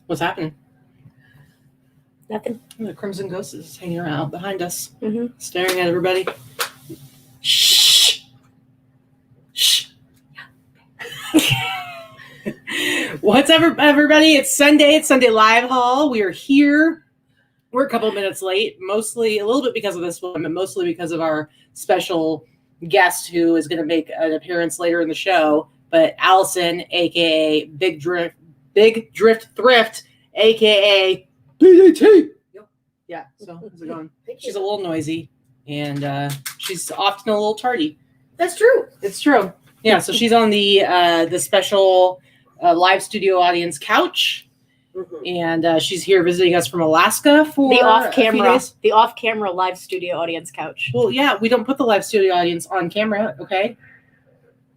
What's happening? Nothing. The Crimson Ghost is hanging around behind us, staring at everybody. Shh. Shh. What's up, everybody? It's Sunday. It's Sunday Live Haul. We are here. We're a couple minutes late, mostly a little bit because of this one, but mostly because of our special guest who is going to make an appearance later in the show. But Allison, aka Big Drift Thrift, aka BDT. Yeah, so how's it going? She's a little noisy, and she's often a little tardy. That's true. It's true. Yeah, so she's on the special live studio audience couch, and she's here visiting us from Alaska for the off-camera live studio audience couch. Well, yeah, we don't put the live studio audience on camera, okay?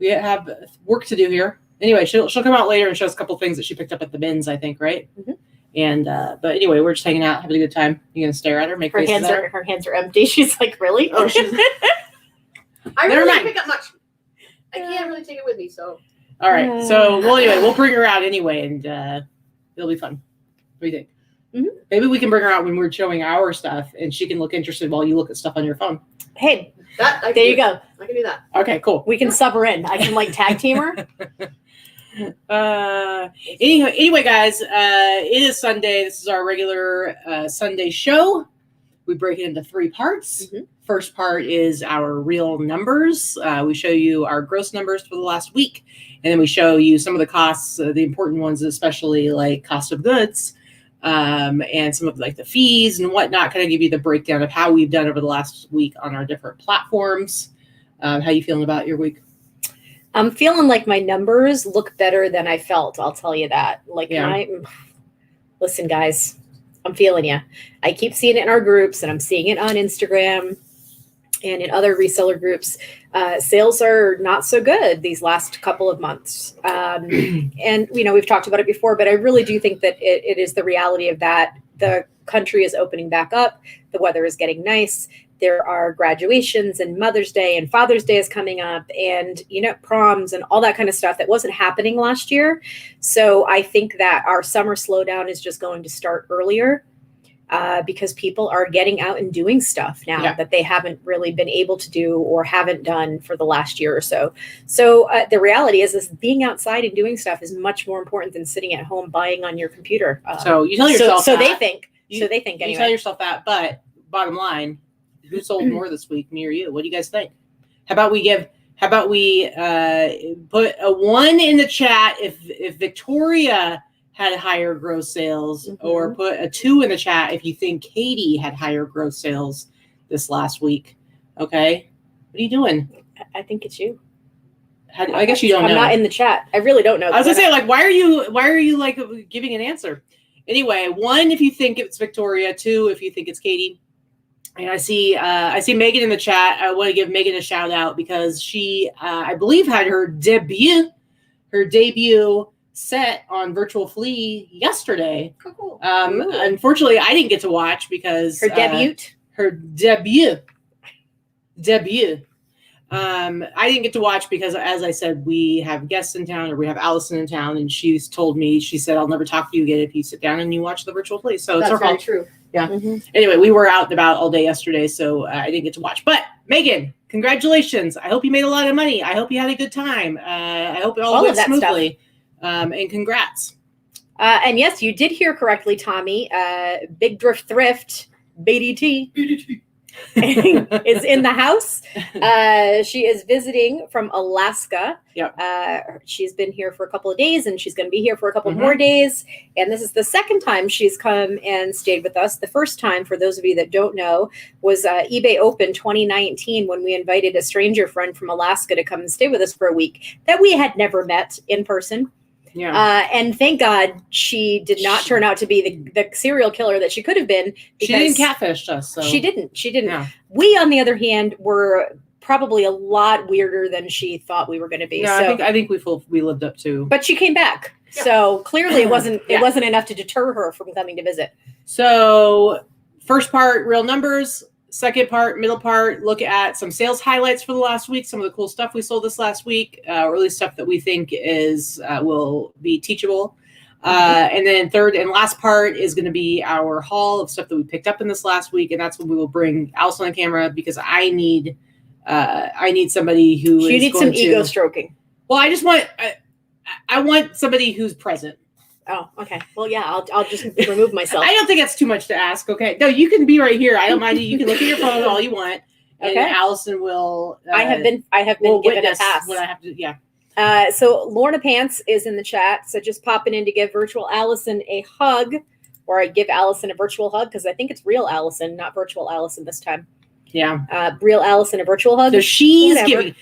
We have work to do here. Anyway, she'll come out later and show us a couple things that she picked up at the bins, I think, right? And but anyway, we're just hanging out, having a good time. You gonna stare at her, make faces at her? Her hands are empty. She's like, really? Oh, she's. I really didn't pick up much. I can't really take it with me, so. All right. So, well, anyway, we'll bring her out anyway, and it'll be fun. What do you think? Maybe we can bring her out when we're showing our stuff, and she can look interested while you look at stuff on your phone. Hey, there you go. I can do that. Okay, cool. We can sub her in. I can tag team her. Anyway, guys, it is Sunday. This is our regular Sunday show. We break it into 3 parts. First part is our real numbers. We show you our gross numbers for the last week, and then we show you some of the costs, the important ones, especially like cost of goods, and some of like the fees and whatnot. Kind of give you the breakdown of how we've done over the last week on our different platforms. How you feeling about your week? I'm feeling like my numbers look better than I felt. I'll tell you that. Listen, guys, I'm feeling you. I keep seeing it in our groups, and I'm seeing it on Instagram and in other reseller groups. Sales are not so good these last couple of months. And, we've talked about it before, but I really do think that it is the reality of that. The country is opening back up. The weather is getting nice. There are graduations and Mother's Day and Father's Day is coming up and, proms and all that kind of stuff that wasn't happening last year. So I think that our summer slowdown is just going to start earlier because people are getting out and doing stuff now that they haven't really been able to do or haven't done for the last year or so. So the reality is being outside and doing stuff is much more important than sitting at home buying on your computer. So you tell yourself so that. they think. Anyway. You tell yourself that, but bottom line, who sold more this week, me or you? What do you guys think? How about we put a 1 in the chat if Victoria had higher gross sales, or put a 2 in the chat if you think Katy had higher gross sales this last week. Okay, what are you doing? I think it's you. I guess you don't know. I'm not in the chat. I really don't know. I was gonna say, why are you like giving an answer? Anyway, 1 if you think it's Victoria, 2 if you think it's Katy. And I see Megan in the chat. I want to give Megan a shout out because she, I believe, had her debut set on Virtual Flea yesterday. Cool. Unfortunately, I didn't get to watch because her debut. I didn't get to watch because, as I said, we have guests in town, or we have Allison in town, and she said, I'll never talk to you again if you sit down and you watch the Virtual Flea. So that's it's very true. Yeah. Anyway, we were out and about all day yesterday, so I didn't get to watch. But Megan, congratulations! I hope you made a lot of money. I hope you had a good time. I hope it all went smoothly. And congrats. And yes, you did hear correctly, Tommy. Big Thrift, BDT. is in the house. She is visiting from Alaska. She's been here for a couple of days, and she's going to be here for a couple more days. And this is the second time she's come and stayed with us. The first time, for those of you that don't know, was eBay Open 2019 when we invited a stranger friend from Alaska to come and stay with us for a week that we had never met in person. And thank God she did not turn out to be the serial killer that she could have been. She didn't catfish us. So. She didn't. Yeah. We, on the other hand, were probably a lot weirder than she thought we were going to be. Yeah, so, I think we lived up to. But she came back. Yeah. So clearly it wasn't enough to deter her from coming to visit. So first part, real numbers. Second part, middle part, look at some sales highlights for the last week, some of the cool stuff we sold this last week, or at least stuff that we think will be teachable. And then third and last part is going to be our haul of stuff that we picked up in this last week. And that's when we will bring Allison on camera because I need somebody who You is need going some to, ego stroking. Well, I want somebody who's present. Oh, okay. Well, yeah, I'll just remove myself. I don't think that's too much to ask. Okay. No, you can be right here. I don't mind you. You can look at your phone all you want. And Okay. Allison will. I have been given a pass. What I have to. Yeah. So Lorna Pants is in the chat. So just popping in to give virtual Allison a hug, or I give Allison a virtual hug because I think it's real Allison, not virtual Allison this time. Yeah. Real Allison a virtual hug. So she's Whatever.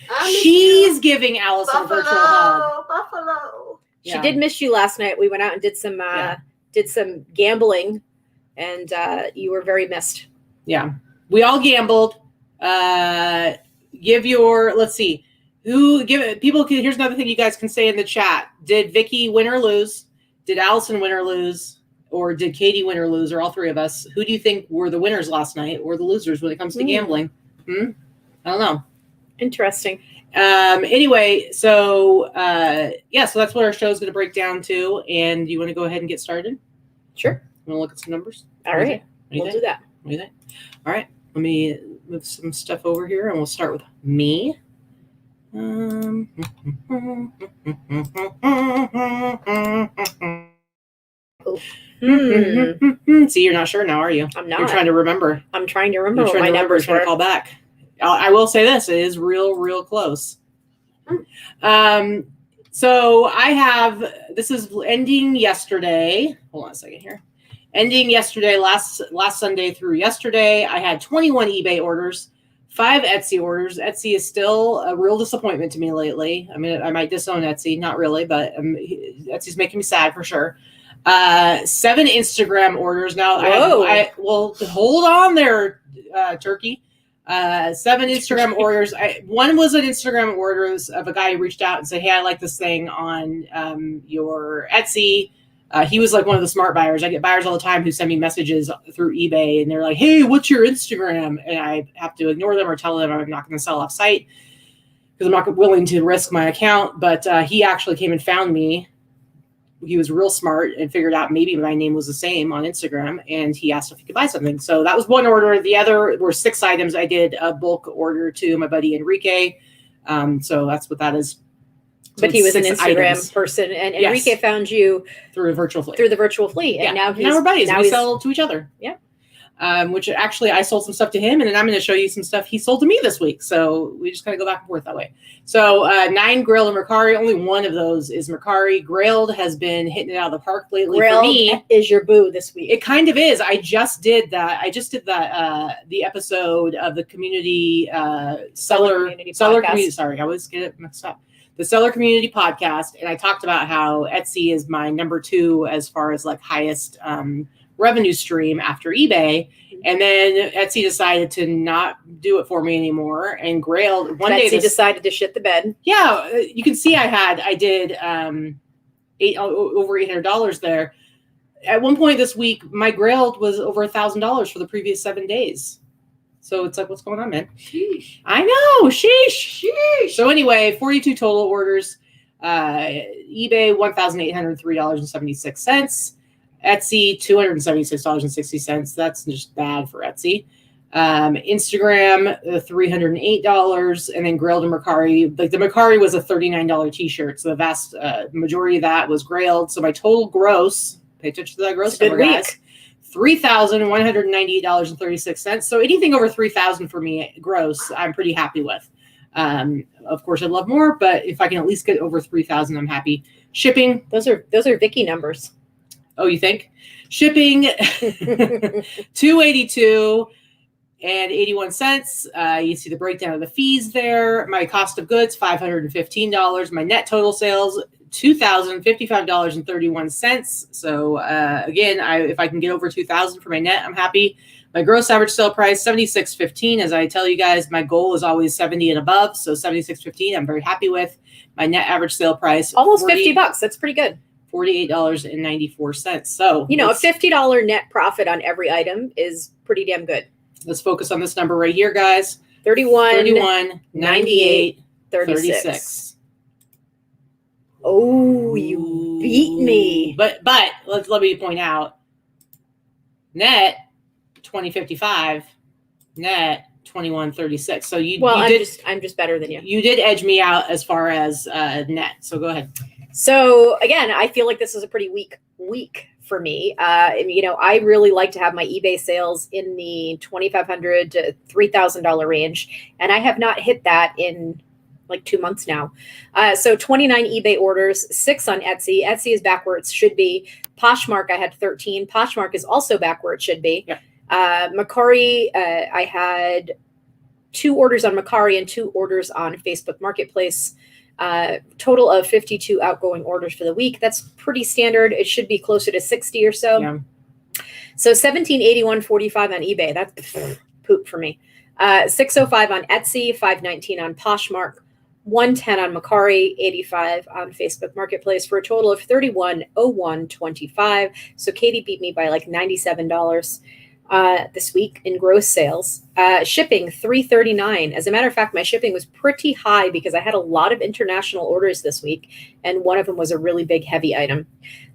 giving Allison a virtual hug. Buffalo. She did miss you last night. We went out and did some gambling, and you were very missed. Yeah. We all gambled. Let's see. Here's another thing you guys can say in the chat. Did Vikki win or lose? Did Allison win or lose? Or did Katy win or lose? Or all three of us? Who do you think were the winners last night or the losers when it comes to gambling? I don't know. Interesting. Anyway, so that's what our show is going to break down to. And you want to go ahead and get started? Sure. Want to look at some numbers? All right. We'll do that. What do you think? All right. Let me move some stuff over here and we'll start with me. See, you're not sure now, are you? I'm not. You're trying to remember. I'm trying to remember what my numbers were. were. Call back. I will say this: it is real close. So I have. This is ending yesterday. Hold on a second here. Ending yesterday, last Sunday through yesterday, I had 21 eBay orders, 5 Etsy orders. Etsy is still a real disappointment to me lately. I mean, I might disown Etsy, not really, but Etsy's making me sad for sure. 7 Instagram orders. Now, well, hold on there, Turkey. 7 Instagram orders. One was an Instagram orders of a guy who reached out and said, "Hey, I like this thing on your Etsy." He was like one of the smart buyers. I get buyers all the time who send me messages through eBay and they're like, "Hey, what's your Instagram?" And I have to ignore them or tell them I'm not going to sell off site because I'm not willing to risk my account. But he actually came and found me. He was real smart and figured out maybe my name was the same on Instagram. And he asked if he could buy something. So that was one order. The other were 6 items. I did a bulk order to my buddy Enrique. So that's what that is. So but he was an Instagram person, and Enrique found you through a virtual fleet. Through the virtual fleet, and now we're buddies. Now we sell to each other. Yeah. Which actually I sold some stuff to him, and then I'm going to show you some stuff he sold to me this week. So we just kind of go back and forth that way. So 9 grilled and Mercari. Only one of those is Mercari. Grilled has been hitting it out of the park lately. Grilled for me is your boo this week. It kind of is. I just did that. The episode of the community seller community. Sorry, I always get it mixed up. The Seller Community Podcast, and I talked about how Etsy is my number 2 as far as like highest revenue stream after eBay. And then Etsy decided to not do it for me anymore. And Grailed Etsy decided to shit the bed. Yeah, you can see I did over $800 there. At one point this week, my Grailed was over $1,000 for the previous 7 days. So it's like, what's going on, man? Sheesh. I know. Sheesh. So anyway, 42 total orders. eBay, $1,803.76. Etsy, $276.60. That's just bad for Etsy. Instagram, $308. And then Grailed and Mercari. Like the Mercari was a $39 t-shirt. So the vast majority of that was Grailed. So my total gross, pay attention to that gross number, guys. $3,198.36. So anything over $3,000 for me gross, I'm pretty happy with. Of course, I'd love more, but if I can at least get over $3,000, I'm happy. Shipping. Those are Vikki numbers. Oh, you think? Shipping, $282.81. You see the breakdown of the fees there. My cost of goods, $515. My net total sales, $2,055.31. So again, if I can get over $2,000 for my net, I'm happy. My gross average sale price, $76.15. As I tell you guys, my goal is always 70 and above. So $76.15, I'm very happy with. My net average sale price, almost $50. That's pretty good. $48.94. So a $50 net profit on every item is pretty damn good. Let's focus on this number right here, guys. 31, 98, 36. Oh, you beat me. But let me point out, net 2055, net 2136. So I'm just better than you. You did edge me out as far as net. So go ahead. So again, I feel like this is a pretty weak week for me. I really like to have my eBay sales in the $2,500 to $3,000 range, and I have not hit that in like 2 months now. So 29 eBay orders, 6 on Etsy. Etsy is back where it should be. Poshmark, I had 13. Poshmark is also back where it should be. Yep. Mercari, I had 2 orders on Mercari and 2 orders on Facebook Marketplace. Total of 52 outgoing orders for the week. That's pretty standard. It should be closer to 60 or so. Yeah. So 1781.45 on eBay. That's poop for me. 605 on Etsy, 519 on Poshmark, 110 on Mercari, 85 on Facebook Marketplace for a total of 3101.25. So Katy beat me by like $97 this week in gross sales. Shipping $339. As a matter of fact, my shipping was pretty high because I had a lot of international orders this week, and one of them was a really big heavy item.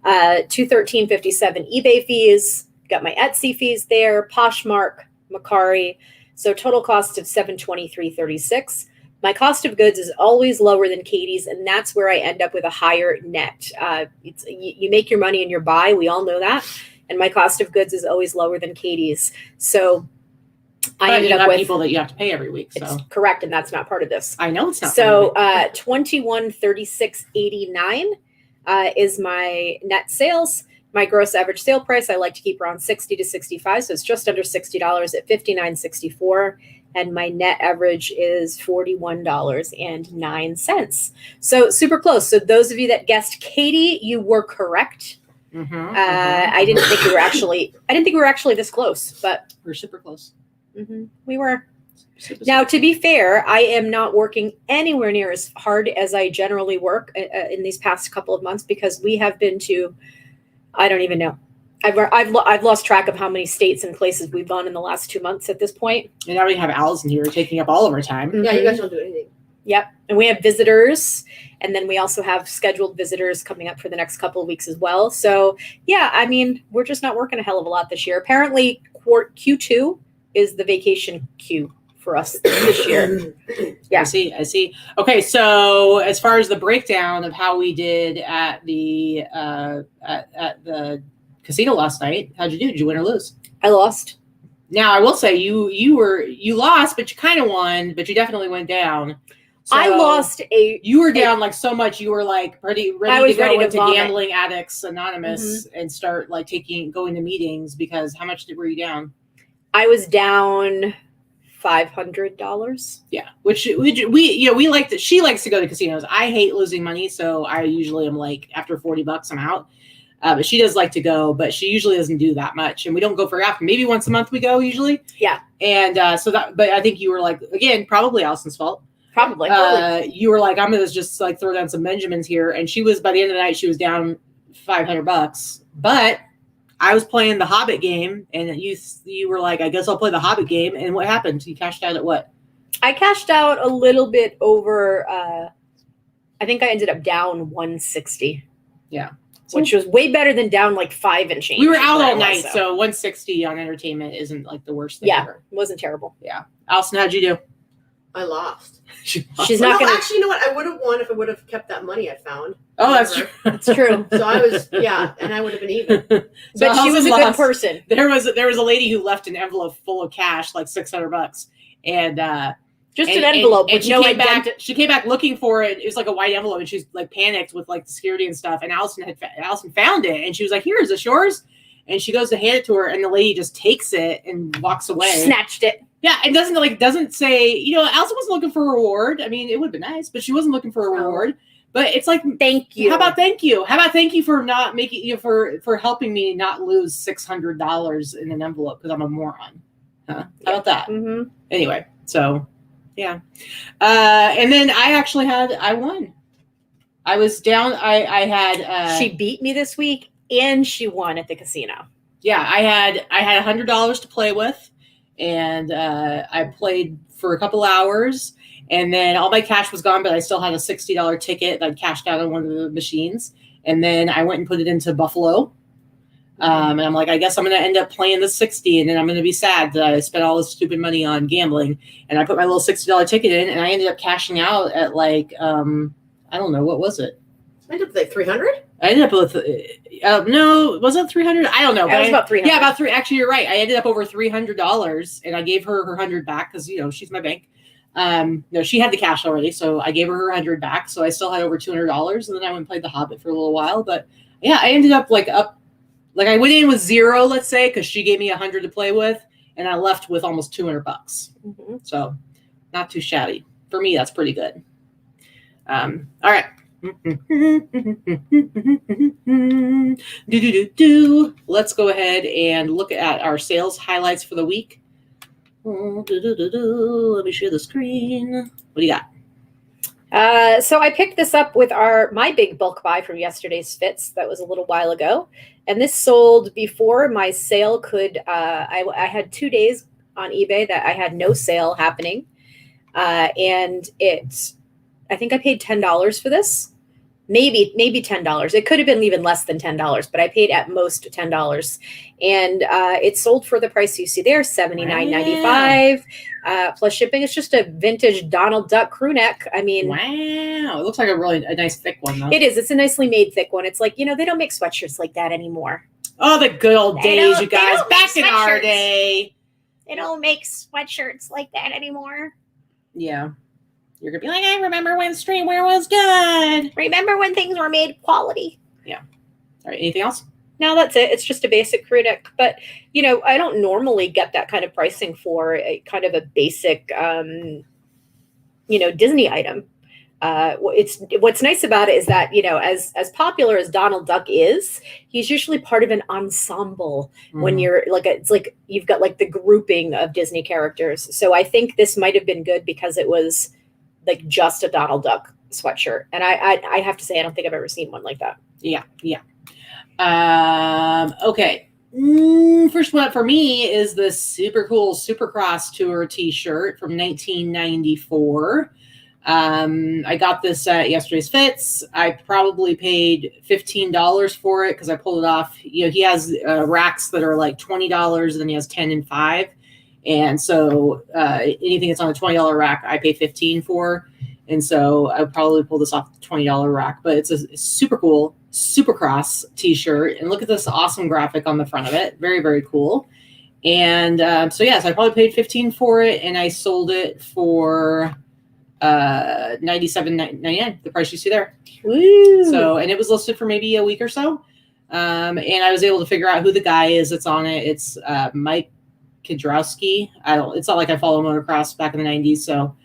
$213.57 eBay fees. Got my Etsy fees there. Poshmark, Mercari. So total cost of $723.36. My cost of goods is always lower than Katy's, and that's where I end up with a higher net. You make your money in your buy. We all know that. And my cost of goods is always lower than Katy's. So I ended up with people that you have to pay every week. So correct, and that's not part of this. I know it's not. So $2136.89 is my net sales. My gross average sale price, I like to keep around 60 to 65. So it's just under $60 at $59.64. And my net average is $41.09. So super close. So those of you that guessed Katy, you were correct. I didn't think we were actually this close, but we're super close. We were. Now, to be fair, I am not working anywhere near as hard as I generally work in these past couple of months because we have been to, I don't even know. I've lost track of how many states and places we've gone in the last 2 months at this point. And now we have Allison here taking up all of our time. Yeah, you guys don't do anything. Yep. And we have visitors. And then we also have scheduled visitors coming up for the next couple of weeks as well. So, yeah, I mean, we're just not working a hell of a lot this year. Apparently, Q2 is the vacation queue for us this year. Yeah. I see. Okay, so as far as the breakdown of how we did at the casino last night, how'd you do? Did you win or lose? I lost. Now, I will say you lost, but you kind of won, but you definitely went down. So I lost you were down like so much. You were like ready to go into Gambling Addicts Anonymous and start like going to meetings because how much were you down? I was down $500. Yeah, which we like that. She likes to go to casinos. I hate losing money, so I usually am like after $40 I'm out. But she does like to go, but she usually doesn't do that much, and we don't go very often. Maybe once a month we go usually. Yeah, and but I think you were like again probably Allison's fault. Probably. You were like, I'm gonna just like throw down some Benjamins here, and she was by the end of the night she was down $500. But I was playing the Hobbit game, and you were like, I guess I'll play the Hobbit game. And what happened? You cashed out at what? I cashed out a little bit over. I think I ended up down 160. Yeah, which was way better than down like 5 and change. We were out all night, so 160 on entertainment isn't like the worst thing ever. It wasn't terrible. Yeah, Allison, how'd you do? I lost. She's not going to. Actually, you know what? I would have won if I would have kept that money I found. Oh, that's true. That's true. So I was, and I would have been even. But she was a good person. There was a lady who left an envelope full of cash, like $600, and just an envelope with no ident. She came back looking for it. It was like a white envelope, and she's like panicked with like the security and stuff. And Allison found it, and she was like, "Here, is this yours?" And she goes to hand it to her, and the lady just takes it and walks away. She snatched it. Yeah, it doesn't say, Allison wasn't looking for a reward. I mean, it would have been nice, but she wasn't looking for a reward. But it's like, thank you. How about thank you? How about thank you for not making for helping me not lose $600 in an envelope because I'm a moron. Huh? How about that? Mm-hmm. Anyway, so yeah, and then I won. I was down. I had. She beat me this week, and she won at the casino. Yeah, I had $100 to play with. And I played for a couple hours, and then all my cash was gone, but I still had a $60 ticket that I cashed out on one of the machines. And then I went and put it into Buffalo. And I'm like, I guess I'm going to end up playing the 60, and then I'm going to be sad that I spent all this stupid money on gambling. And I put my little $60 ticket in, and I ended up cashing out at like, I don't know, what was it? I ended up with like 300. I ended up with, no, was it 300? I don't know. It was about 300. Yeah, about three. Actually, you're right. I ended up over $300, and I gave her her 100 back because, you know, she's my bank. No, she had the cash already, so I gave her her 100 back. So I still had over $200, and then I went and played The Hobbit for a little while. But yeah, I ended up like I went in with $0, let's say, because she gave me 100 to play with, and I left with almost $200. Mm-hmm. So not too shabby. For me, that's pretty good. All right. Let's go ahead and look at our sales highlights for the week. Let me share the screen. What do you got? So I picked this up with my big bulk buy from yesterday's fits. That was a little while ago. And this sold before my sale could, I had 2 days on eBay that I had no sale happening. And I think I paid $10 for this. Maybe $10. It could have been even less than $10, but I paid at most $10. And it sold for the price you see there, $79.95 plus shipping. It's just a vintage Donald Duck crew neck. I mean, wow, it looks like a nice thick one though. It is. It's a nicely made thick one. It's like, you know, they don't make sweatshirts like that anymore. Oh, the good old days, you guys. Back in our sweatshirts. day. They don't make sweatshirts like that anymore. Yeah. You're going to be like, I remember when streetwear was good. Remember when things were made quality. Yeah. All right. Anything else? No, that's it. It's just a basic crew neck. But, you know, I don't normally get that kind of pricing for a kind of a basic, you know, Disney item. What's nice about it is that, you know, as popular as Donald Duck is, he's usually part of an ensemble when you're like, it's like you've got like the grouping of Disney characters. So I think this might have been good because it was like just a Donald Duck sweatshirt. And I have to say, I don't think I've ever seen one like that. Yeah. Yeah. Okay. First one for me is the super cool Supercross Tour t-shirt from 1994. I got this at yesterday's fits. I probably paid $15 for it because I pulled it off. You know, he has racks that are like $20, and then he has 10 and 5. And so anything that's on a $20 rack, I pay $15 for. And so I would probably pull this off the $20 rack. But it's a super cool Supercross t-shirt. And look at this awesome graphic on the front of it. Very, very cool. And so I probably paid $15 for it. And I sold it for $97.99, the price you see there. Woo. So, and it was listed for maybe a week or so. And I was able to figure out who the guy is that's on it. It's Mike Kidrowski. It's not like I follow motocross back in the 90s. So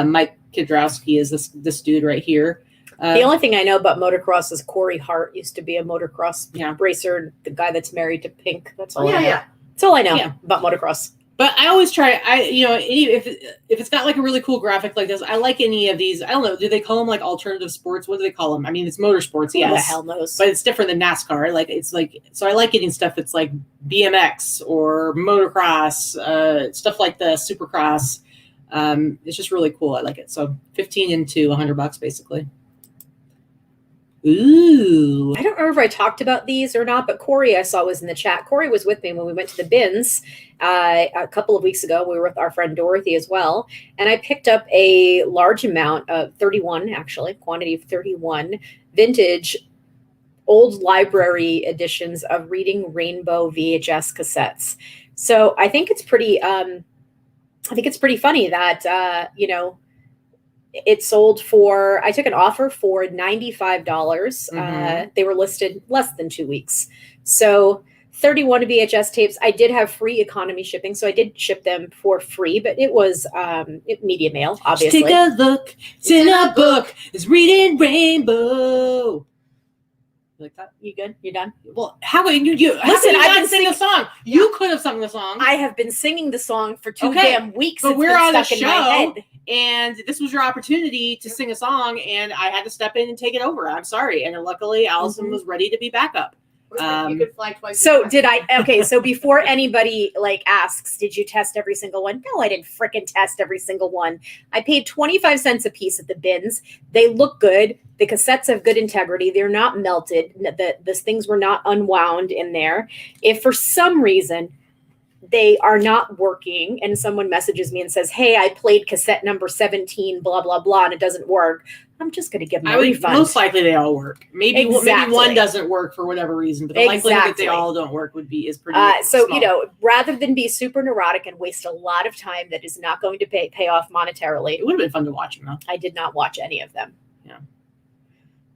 Mike Kidrowski is this dude right here. The only thing I know about motocross is Corey Hart used to be a motocross racer, the guy that's married to Pink. That's all I know. Yeah. That's all I know about motocross. But I always try, if it's got like a really cool graphic like this, I like any of these. I don't know. Do they call them like alternative sports? What do they call them? I mean, it's motorsports. Who the Yes. hell knows? But it's different than NASCAR. Like, it's like, so I like getting stuff that's like BMX or motocross, stuff like the Supercross. It's just really cool. I like it. So 15 into $100 basically. Ooh. I don't remember if I talked about these or not, but Corey I saw was in the chat. Corey was with me when we went to the bins a couple of weeks ago. We were with our friend Dorothy as well. And I picked up a large amount of 31, actually, quantity of 31 vintage old library editions of Reading Rainbow VHS cassettes. So I think it's pretty funny that, it sold for, I took an offer for $95. Mm-hmm. They were listed less than 2 weeks. So 31 VHS tapes. I did have free economy shipping, so I did ship them for free, but it was media mail, obviously. Take a look. It's in a book. It's Reading Rainbow. You like that? You good? You done? Well, how about you? Listen, I've been singing a song. You could have sung the song. I have been singing the song for two damn weeks. But we're been on a stuck in my show, head. and this was your opportunity to sing a song, and I had to step in and take it over. I'm sorry. And luckily, Allison was ready to be backup. You could fly twice. So did I? Okay, so before anybody like asks, did you test every single one? No, I didn't frickin' test every single one. I paid 25 cents a piece at the bins. They look good. The cassettes have good integrity. They're not melted. The things were not unwound in there. If for some reason they are not working and someone messages me and says, hey, I played cassette number 17, blah, blah, blah, and it doesn't work, I'm just going to give them a refund. Most likely they all work. Maybe one doesn't work for whatever reason, but the likelihood that they all don't work is pretty so small. Rather than be super neurotic and waste a lot of time that is not going to pay off monetarily. It would have been fun to watch them, though. I did not watch any of them. Yeah.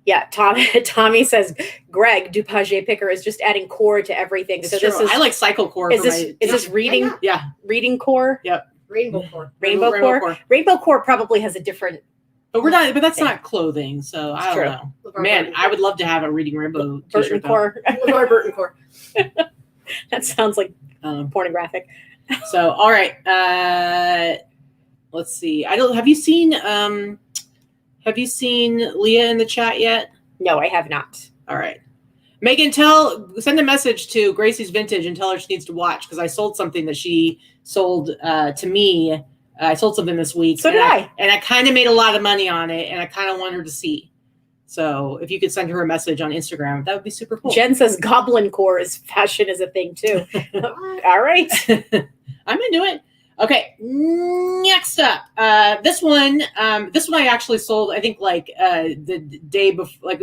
Yeah, Tommy says, Greg, DuPage Picker is just adding core to everything. It's true. I like cycle core. Is this reading? Yeah. Reading core? Yep. Rainbow core. Rainbow core? Rainbow core probably has a different... But that's not clothing, so I don't know. Man, I would love to have a Reading Rainbow t-shirt. LeVar Burton core. That sounds like pornographic. So, all right. Let's see. Have you seen Leah in the chat yet? No, I have not. All right. Megan, send a message to Gracie's Vintage and tell her she needs to watch, because I sold something that she sold to me. I sold something this week. So did I. And I kind of made a lot of money on it, and I kind of want her to see. So if you could send her a message on Instagram, that would be super cool. I says goblin core fashion is a thing too. All right. I'm into it. Okay, next up, this one I actually sold. I think the day before,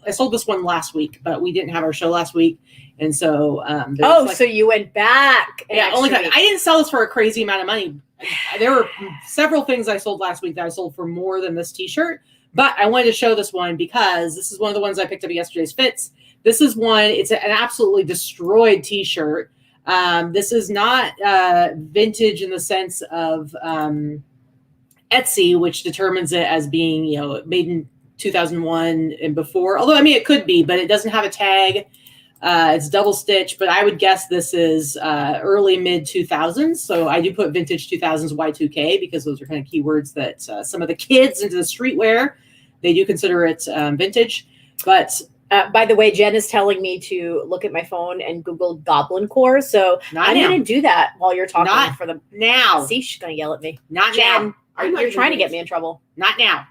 I sold this one last week, but we didn't have our show last week, and so so you went back. Yeah, only I didn't sell this for a crazy amount of money. There were several things I sold last week that I sold for more than this T-shirt, but I wanted to show this one because this is one of the ones I picked up at yesterday's Fits. This is one. It's an absolutely destroyed T-shirt. This is not vintage in the sense of Etsy, which determines it as being, made in 2001 and before. Although, it could be, but it doesn't have a tag. It's double stitch, but I would guess this is early mid 2000s. So I do put vintage 2000s Y2K because those are kind of keywords that some of the kids into the streetwear, they do consider it vintage. But by the way, Jen is telling me to look at my phone and Google goblin core. So I'm going to do that while you're talking for them now. See, she's going to yell at me. Not Jen, now. You're trying to get me in trouble. Not now.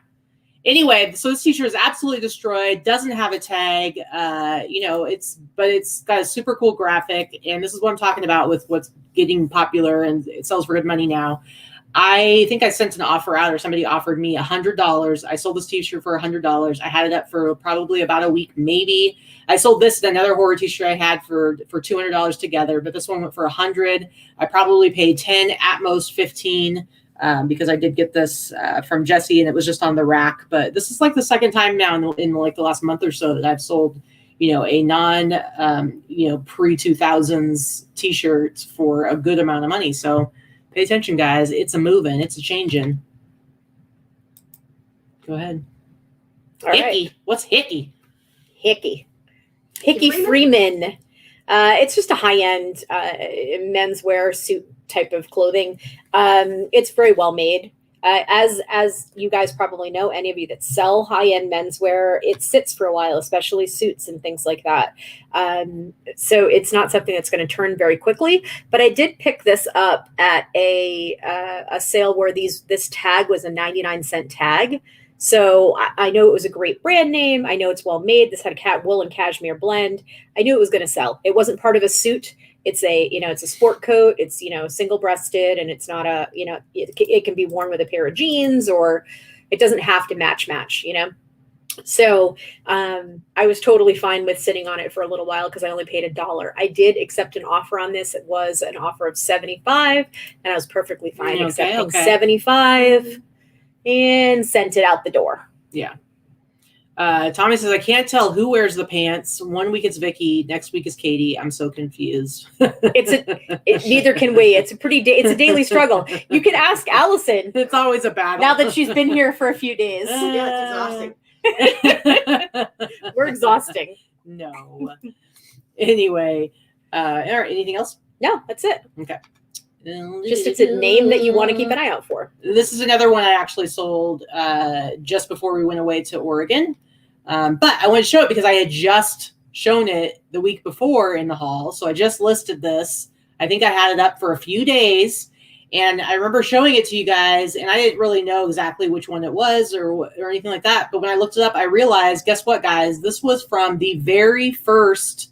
Anyway, so this T-shirt is absolutely destroyed. Doesn't have a tag. It's got a super cool graphic, and this is what I'm talking about with what's getting popular and it sells for good money now. I think I sent an offer out, or somebody offered me $100. I sold this T-shirt for $100. I had it up for probably about a week, maybe. I sold this and another horror T-shirt I had for $200 together, but this one went for $100. I probably paid 10, at most 15. Because I did get this from Jesse, and it was just on the rack. But this is the second time now in the last month or so that I've sold, a non, pre-2000s T-shirt for a good amount of money. So pay attention, guys. It's a moving. It's a changing. Go ahead. All Hickey. right. What's Hickey? Hickey Freeman. It's just a high-end menswear suit type of clothing. It's very well made. As you guys probably know, any of you that sell high-end menswear, it sits for a while, especially suits and things like that. So it's not something that's going to turn very quickly. But I did pick this up at a sale where this tag was a 99-cent tag. So I know it was a great brand name. I know it's well made. This had a wool and cashmere blend. I knew it was going to sell. It wasn't part of a suit. It's it's a sport coat. It's, single breasted, and it's not it can be worn with a pair of jeans, or it doesn't have to match. So I was totally fine with sitting on it for a little while because I only paid $1. I did accept an offer on this. It was an offer of $75, and I was perfectly fine accepting $75 and sent it out the door. Yeah. Tommy says, I can't tell who wears the pants. One week it's Vikki, next week is Katy. I'm so confused. Neither can we. It's a daily struggle. You can ask Allison. It's always a battle. Now that she's been here for a few days. Yeah, it's exhausting. We're exhausting. No. Anyway, all right, anything else? No, that's it. Okay. Just it's a name that you want to keep an eye out for. This is another one I actually sold just before we went away to Oregon. But I wanted to show it because I had just shown it the week before in the haul. So I just listed this. I think I had it up for a few days, and I remember showing it to you guys, and I didn't really know exactly which one it was or anything like that. But when I looked it up, I realized, guess what, guys? This was from the very first.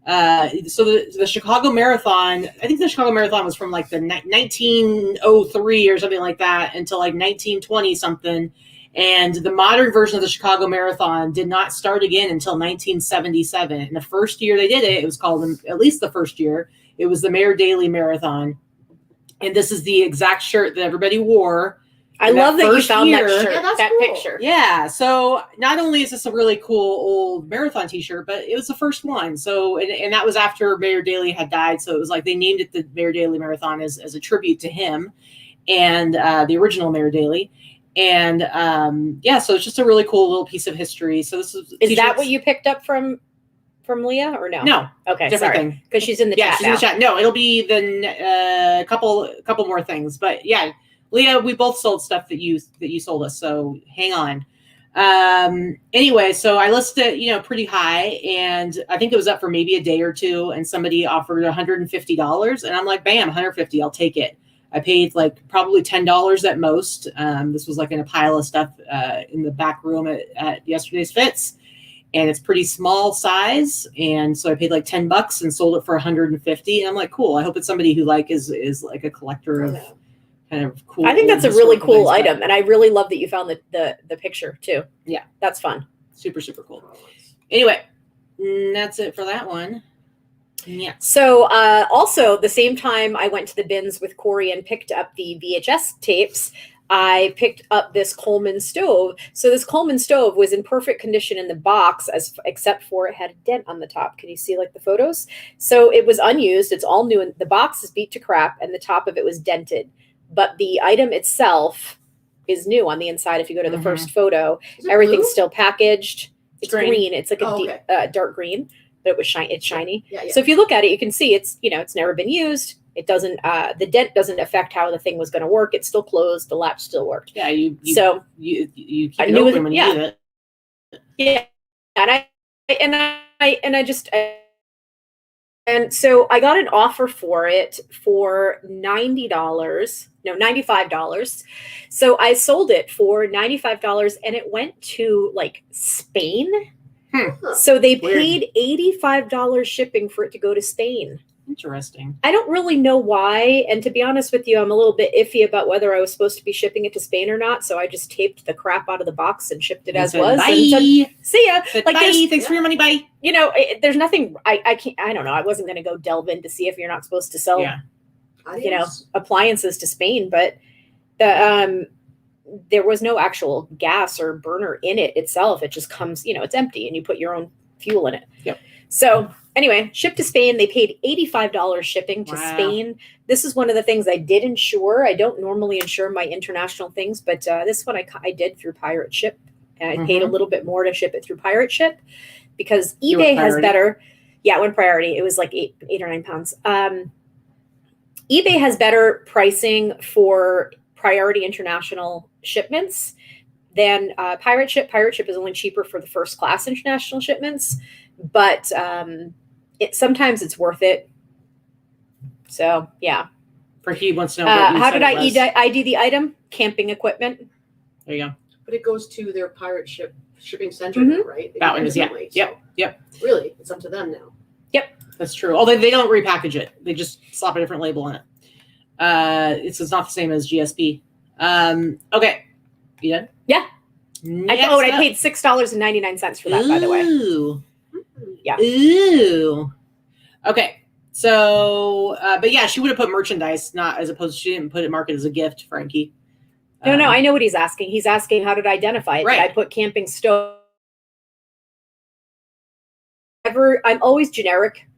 So the Chicago Marathon, I think the Chicago Marathon was from like the 1903 or something like that until like 1920 something. And the modern version of the Chicago Marathon did not start again until 1977. And the first year they did it, it was called, at least the first year, it was the Mayor Daley Marathon. And this is the exact shirt that everybody wore. I love that you found year. that shirt, Yeah, that's that cool. picture. Yeah. So not only is this a really cool old marathon t-shirt, but it was the first one. So, and that was after Mayor Daley had died. So it was like they named it the Mayor Daley Marathon as a tribute to him and the original Mayor Daley. And yeah, so it's just a really cool little piece of history. So this is that what you picked up from Leah or no? No. Okay, Different sorry. thing. Because she's in the Yeah, chat she's now. in the chat. No, it'll be the couple more things. But yeah, Leah, we both sold stuff that you sold us. So hang on. Anyway, so I listed it, pretty high, and I think it was up for maybe a day or two, and somebody offered $150, and I'm like, bam, 150, I'll take it. I paid like probably $10 at most. This was like in a pile of stuff in the back room at yesterday's Fits. And it's pretty small size. And so I paid like $10 and sold it for 150. And I'm like, cool. I hope it's somebody who like is like a collector of kind of cool. I think that's a really cool item. And I really love that you found the picture too. Yeah. That's fun. Super, super cool. Anyway, that's it for that one. Yeah. So also the same time I went to the bins with Corey and picked up the VHS tapes, I picked up this Coleman stove. So this Coleman stove was in perfect condition in the box, except for it had a dent on the top. Can you see like the photos? So it was unused. It's all new. And the box is beat to crap and the top of it was dented. But the item itself is new on the inside. If you go to the first photo, everything's blue? still packaged. It's green. It's like a okay. deep, dark green, but it was shiny. It's shiny. Yeah, yeah. So if you look at it, you can see it's, it's never been used. It doesn't, the dent doesn't affect how the thing was going to work. It's still closed. The latch still worked. Yeah. You keep I it knew open when you need it. Yeah. And so I got an offer for it for $95. So I sold it for $95 and it went to like Spain. So they paid $85 shipping for it to go to Spain. Interesting. I don't really know why. And to be honest with you, I'm a little bit iffy about whether I was supposed to be shipping it to Spain or not. So I just taped the crap out of the box and shipped it as was. Bye. And said, see ya. Said, Like, bye. Thanks for your money. Bye. There's nothing, I can't, I don't know. I wasn't going to go delve in to see if you're not supposed to sell, appliances to Spain, but there was no actual gas or burner in it itself. It just comes, it's empty and you put your own fuel in it. Yep. So anyway, shipped to Spain. They paid $85 shipping to Spain. This is one of the things I did insure. I don't normally insure my international things, but this one I did through Pirate Ship. And I paid a little bit more to ship it through Pirate Ship because eBay has better. Yeah, one priority. It was like eight or 9 pounds. eBay has better pricing for priority international shipments than Pirate Ship. Pirate Ship is only cheaper for the first class international shipments, but sometimes it's worth it. So yeah. Frankie wants to know what you how said did I ID the item? Camping equipment. There you go. But it goes to their pirate ship shipping center, now, right? That one is Independently, Yep. Really, it's up to them now. That's true. Although they don't repackage it. They just slap a different label on it. It's not the same as GSP. Okay. You done? Yeah. I paid $6.99 for that, by the way. Ooh. Yeah. Ooh. Okay. So, but yeah, she would have put merchandise, not as opposed to she didn't put it market as a gift, Frankie. No, I know what he's asking. He's asking how did I identify it? Right. Did I put camping stove? I'm always generic.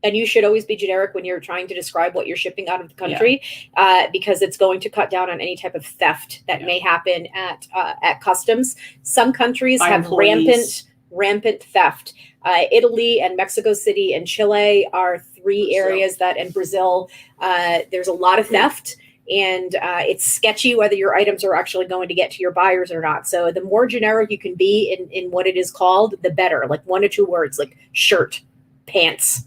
And you should always be generic when you're trying to describe what you're shipping out of the country, because it's going to cut down on any type of theft that may happen at customs. Some countries have rampant theft. Italy and Mexico City and Chile are three areas that, and Brazil, there's a lot of theft. and it's sketchy whether your items are actually going to get to your buyers or not. So the more generic you can be in what it is called, the better. Like 1 or 2 words, like shirt, pants,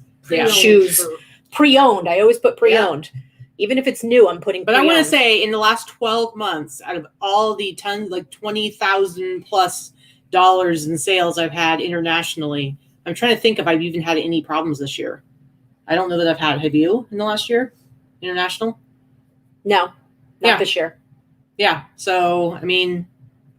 shoes, pre-owned. I always put pre-owned. Even if it's new, I'm putting pre-owned. But I want to say in the last 12 months, out of all the tons, like $20,000+ in sales I've had internationally, I'm trying to think if I've even had any problems this year. I don't know that I've had. Have you in the last year? International? No, not this year. Yeah. So, I mean,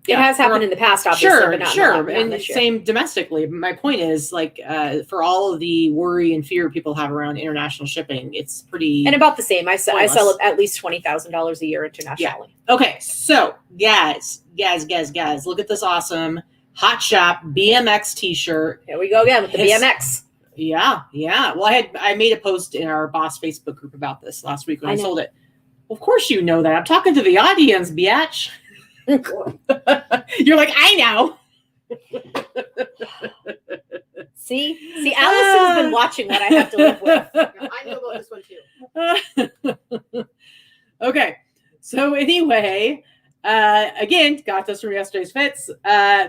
it has happened in the past, obviously. Sure, but not sure. And and same domestically. My point is, like, for all of the worry and fear people have around international shipping, it's pretty. And about the same. I sell at least $20,000 a year internationally. Yeah. Okay. So, guys, look at this awesome Hot Shop BMX t-shirt. Here we go again with the BMX. Yeah. Well, I made a post in our boss Facebook group about this last week when I sold it. Well, of course you know that. I'm talking to the audience, biatch. You're like, I know. See, Allison's been watching what I have to live with. I know about this one too. Okay. So anyway, again, got this from yesterday's fits.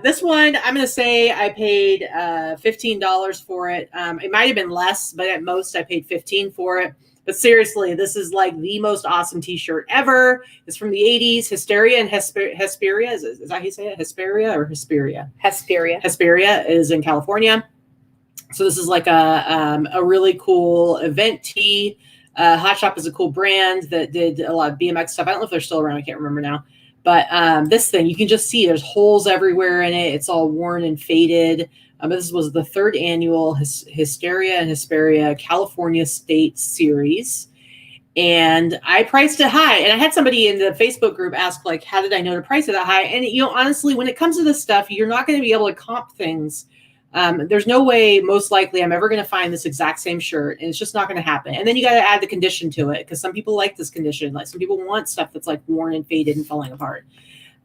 This one, I'm going to say I paid $15 for it. It might have been less, but at most I paid $15 for it. But seriously, this is like the most awesome t-shirt ever. It's from the 80s. Hysteria and Hesperia. Is that how you say it? Hesperia or Hesperia? Hesperia. Hesperia is in California. So this is like a really cool event tee. Hot Shop is a cool brand that did a lot of BMX stuff. I don't know if they're still around. I can't remember now. But this thing, you can just see there's holes everywhere in it. It's all worn and faded. This was the 3rd annual Hysteria and Hesperia California State Series. And I priced it high. And I had somebody in the Facebook group ask, like, how did I know to price it that high? And, honestly, when it comes to this stuff, you're not going to be able to comp things. There's no way, most likely, I'm ever going to find this exact same shirt. And it's just not going to happen. And then you got to add the condition to it, because some people like this condition. Like, some people want stuff that's like worn and faded and falling apart.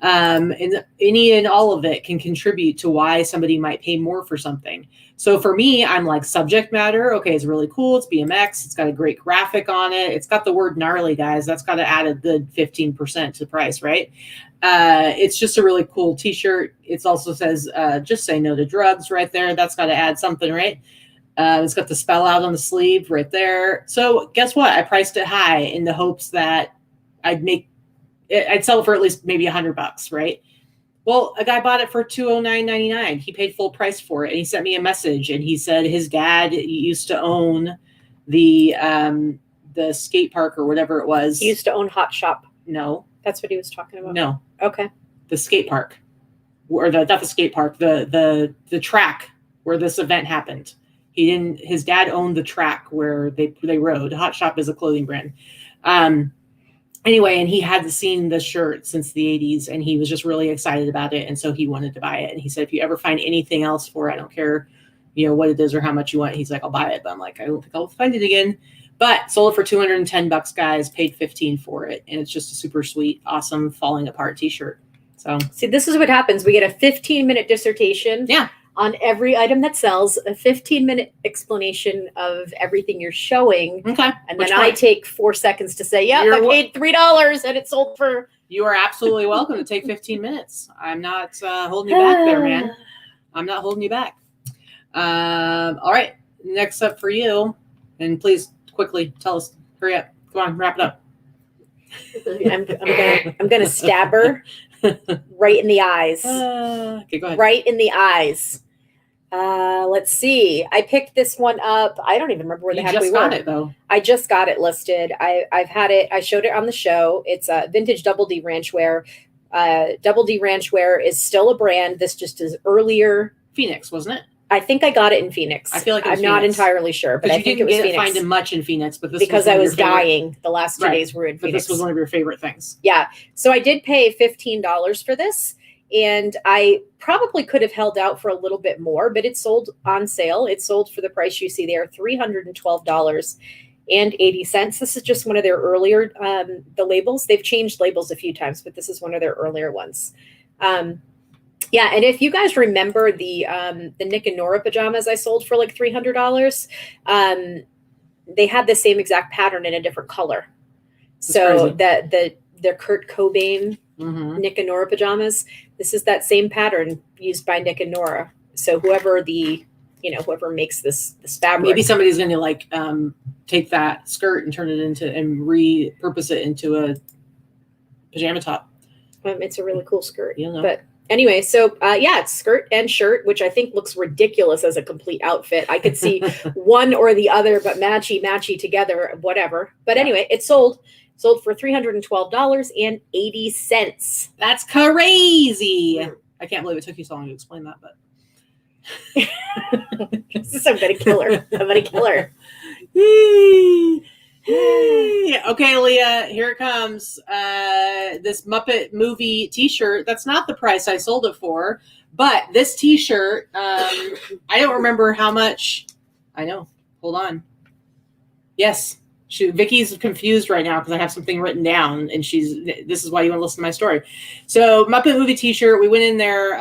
And any and all of it can contribute to why somebody might pay more for something. So for me, I'm like, subject matter. Okay, it's really cool. It's BMX. It's got a great graphic on it. It's got the word gnarly, guys. That's got to add a good 15% to the price, right? It's just a really cool t-shirt. It also says, just say no to drugs right there. That's got to add something, right? It's got the spell out on the sleeve right there. So guess what? I priced it high in the hopes that I'd sell it for at least maybe $100, right? Well, a guy bought it for $209.99. He paid full price for it, and he sent me a message, and he said his dad used to own the skate park or whatever it was. He used to own Hot Shop. No, that's what he was talking about. No, okay, the skate park, or not the skate park, the track where this event happened. He didn't. His dad owned the track where they rode. Hot Shop is a clothing brand. Anyway, and he hadn't seen the shirt since the 80s, and he was just really excited about it, and so he wanted to buy it. And he said, if you ever find anything else for it, I don't care, what it is or how much you want. He's like, I'll buy it. But I'm like, I don't think I'll find it again. But sold it for $210, guys. Paid $15 for it, and it's just a super sweet, awesome, falling apart t-shirt. So see, this is what happens. We get a 15-minute dissertation. Yeah. On every item that sells, a 15-minute explanation of everything you're showing. Okay. And then I take 4 seconds to say, I paid $3 and it sold for. You are absolutely welcome to take 15 minutes. I'm not holding you back there, man. I'm not holding you back. All right. Next up for you. And please quickly tell us, hurry up. Come on, wrap it up. I'm gonna stab her right in the eyes. Okay, go ahead. Right in the eyes. Let's see. I picked this one up. I don't even remember where the heck we were. You just got it, though. I just got it listed. I've had it. I showed it on the show. It's a vintage Double D ranch wear. Double D ranch wear is still a brand. This just is earlier. Phoenix, wasn't it? I think I got it in Phoenix. I feel like it was I'm not Phoenix. entirely sure, but I think it was Phoenix. Find it much in Phoenix, but this because was I was dying the last 2 days were in Phoenix. But this was one of your favorite things. Yeah. So I did pay $15 for this. And I probably could have held out for a little bit more, but it sold on sale. It sold for the price you see there, $312.80. This is just one of their earlier, the labels. They've changed labels a few times, but this is one of their earlier ones. Yeah, and if you guys remember the Nick and Nora pajamas I sold for like $300, they had the same exact pattern in a different color. So their Kurt Cobain Mm-hmm. Nick and Nora pajamas. This is that same pattern used by Nick and Nora. So whoever makes this fabric, Maybe somebody's going to like take that skirt and turn it into and repurpose it into a pajama top. It's a really cool skirt. You know. But anyway, so it's skirt and shirt, which I think looks ridiculous as a complete outfit. I could see one or the other, but matchy together, whatever. But anyway, it sold for $312.80. That's crazy. I can't believe it took you so long to explain that, but I'm gonna kill her. Okay, Leah, here it comes. This Muppet movie t-shirt. That's not the price I sold it for, but this t-shirt, I don't remember how much. I know. Hold on. Yes. Vicki's confused right now because I have something written down, and this is why you want to listen to my story. So Muppet movie t-shirt, we went in there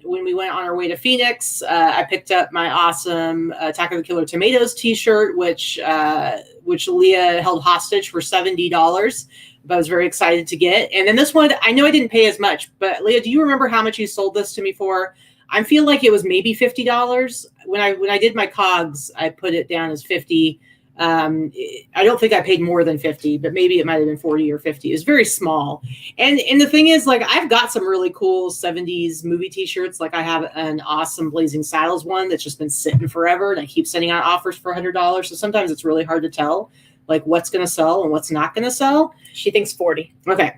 when we went on our way to Phoenix. I picked up my awesome Attack of the Killer Tomatoes t-shirt, which Leah held hostage for $70, but I was very excited to get. And then this one, I know I didn't pay as much, but Leah, do you remember how much you sold this to me for? I feel like it was maybe $50. When I did my COGS, I put it down as $50. I don't think I paid more than $50, but maybe it might have been $40 or $50. It was very small. And the thing is, like, I've got some really cool 70s movie t-shirts. Like I have an awesome Blazing Saddles one that's just been sitting forever, and I keep sending out offers for $100. So sometimes it's really hard to tell like what's going to sell and what's not going to sell. She thinks 40. Okay.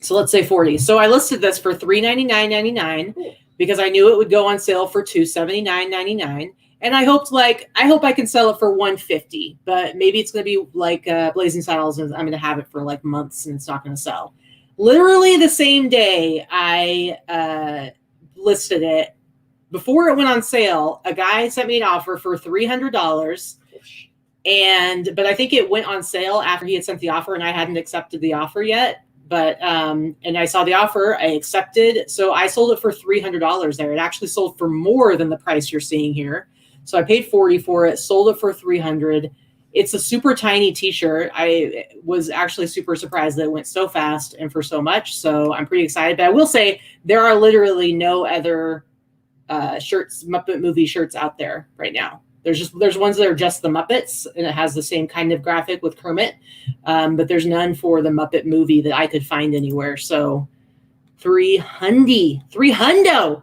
So let's say 40. So I listed this for $399.99 because I knew it would go on sale for $279.99. And I hope I can sell it for $150, but maybe it's going to be like Blazing Saddles, and I'm going to have it for like months and it's not going to sell. Literally the same day I listed it, before it went on sale, a guy sent me an offer for $300. But I think it went on sale after he had sent the offer and I hadn't accepted the offer yet. But and I saw the offer, I accepted. So I sold it for $300 there. It actually sold for more than the price you're seeing here. So I paid $40 for it, sold it for $300. It's a super tiny t-shirt. I was actually super surprised that it went so fast and for so much. So I'm pretty excited. But I will say there are literally no other shirts, Muppet movie shirts out there right now. There's ones that are just the Muppets, and it has the same kind of graphic with Kermit. But there's none for the Muppet movie that I could find anywhere. So $300.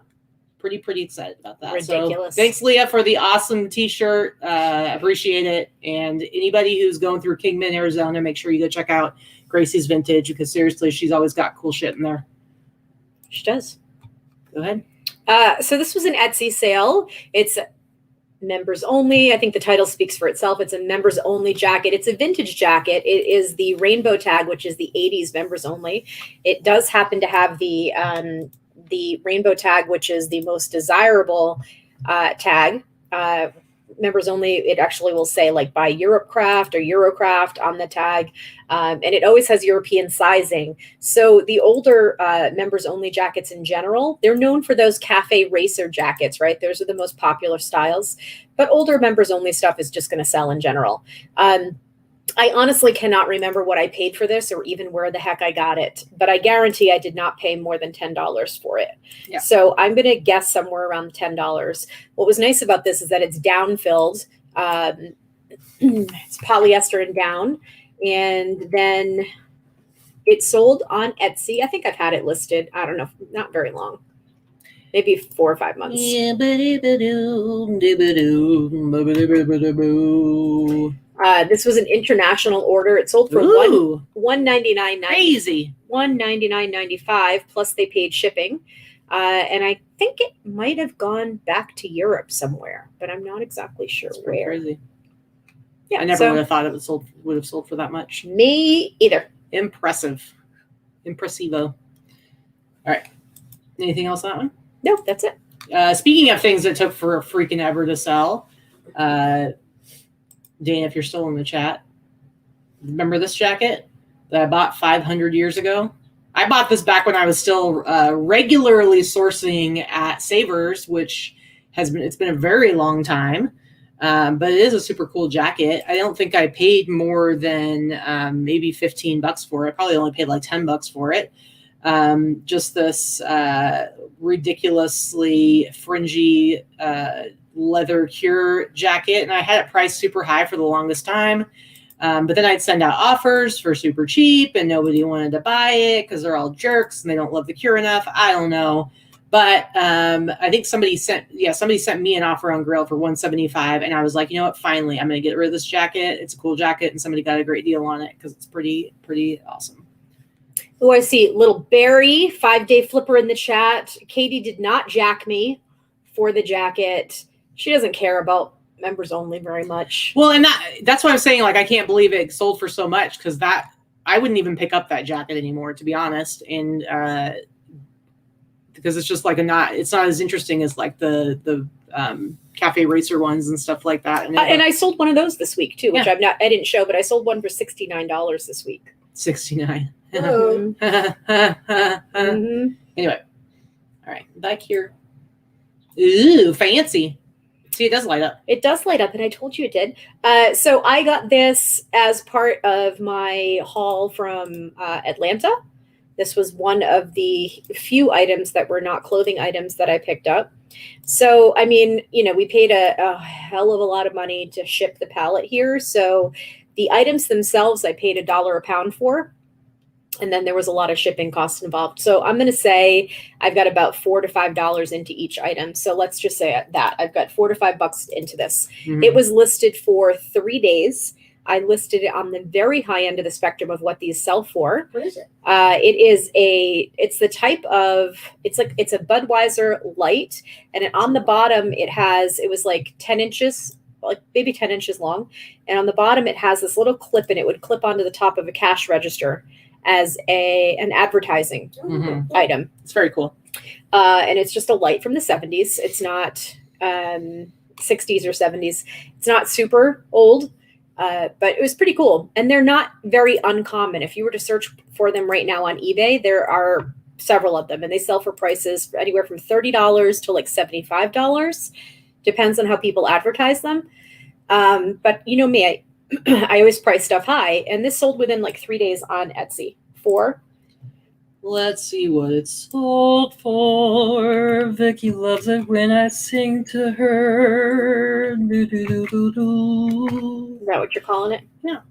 Pretty excited about that. Ridiculous. So thanks, Leah, for the awesome t-shirt. Appreciate it. And anybody who's going through Kingman, Arizona, make sure you go check out Gracie's Vintage, because seriously, she's always got cool shit in there. She does. Go ahead. So this was an Etsy sale. It's members only. I think the title speaks for itself. It's a members only jacket. It's a vintage jacket. It is the rainbow tag, which is the 80s members only. It does happen to have the rainbow tag, which is the most desirable tag. Members only, it actually will say like by Europecraft or Eurocraft on the tag. And it always has European sizing. So the older members only jackets in general, they're known for those cafe racer jackets, right? Those are the most popular styles. But older members only stuff is just going to sell in general. I honestly cannot remember what I paid for this or even where the heck I got it, but I guarantee I did not pay more than $10 for it. Yeah. So I'm going to guess somewhere around $10. What was nice about this is that it's down filled. It's polyester and down. And then it sold on Etsy. I think I've had it listed. I don't know, not very long. Maybe 4 or 5 months. This was an international order. It sold for $199.90. Crazy. $199.95 plus they paid shipping. And I think it might have gone back to Europe somewhere, but I'm not exactly sure where. Crazy. Yeah, I never would have thought it would have sold for that much. Me either. Impressive. Impressivo. All right. Anything else on that one? No, that's it. Speaking of things that took for a freaking ever to sell, Dana, if you're still in the chat, remember this jacket that I bought 500 years ago? I bought this back when I was still regularly sourcing at Savers, which it's been a very long time. But it is a super cool jacket. I don't think I paid more than maybe $15 for it. Probably only paid like $10 for it. Just this ridiculously fringy leather cure jacket, and I had it priced super high for the longest time. But then I'd send out offers for super cheap, and nobody wanted to buy it because they're all jerks and they don't love the cure enough. I don't know. But I think somebody sent me an offer on Grail for $175, and I was like, you know what? Finally, I'm going to get rid of this jacket. It's a cool jacket, and somebody got a great deal on it because it's pretty awesome. Oh, I see. Little Barry, 5-day flipper in the chat. Katy did not jack me for the jacket. She doesn't care about members only very much. Well, and that's why I'm saying, like, I can't believe it sold for so much, because I wouldn't even pick up that jacket anymore, to be honest. And because it's just like it's not as interesting as like the Cafe Racer ones and stuff like that. And I sold one of those this week too, which I didn't show, but I sold one for $69 this week. 69. Mm-hmm. Anyway, all right, back here. Ooh, fancy. See, it does light up. It does light up, and I told you it did. So I got this as part of my haul from Atlanta. This was one of the few items that were not clothing items that I picked up. So, I mean, we paid a hell of a lot of money to ship the pallet here. So the items themselves, I paid $1 a pound for. And then there was a lot of shipping costs involved. So I'm going to say I've got about $4 to $5 into each item. So let's just say that I've got $4 to $5 into this. Mm-hmm. It was listed for 3 days. I listed it on the very high end of the spectrum of what these sell for. What is it? It's the type of, it's a Budweiser light. And on the bottom, it was like 10 inches, like maybe 10 inches long. And on the bottom, it has this little clip, and it would clip onto the top of a cash register as an advertising item. It's very cool. And it's just a light from the 70s. It's not 60s or 70s. It's not super old, but it was pretty cool. And they're not very uncommon. If you were to search for them right now on eBay, there are several of them, and they sell for prices anywhere from $30 to like $75. Depends on how people advertise them. But you know me, I always price stuff high, and this sold within like 3 days on Etsy for. Let's see what it sold for. Vikki loves it when I sing to her. Do, do, do, do, do. Is that what you're calling it? Yeah.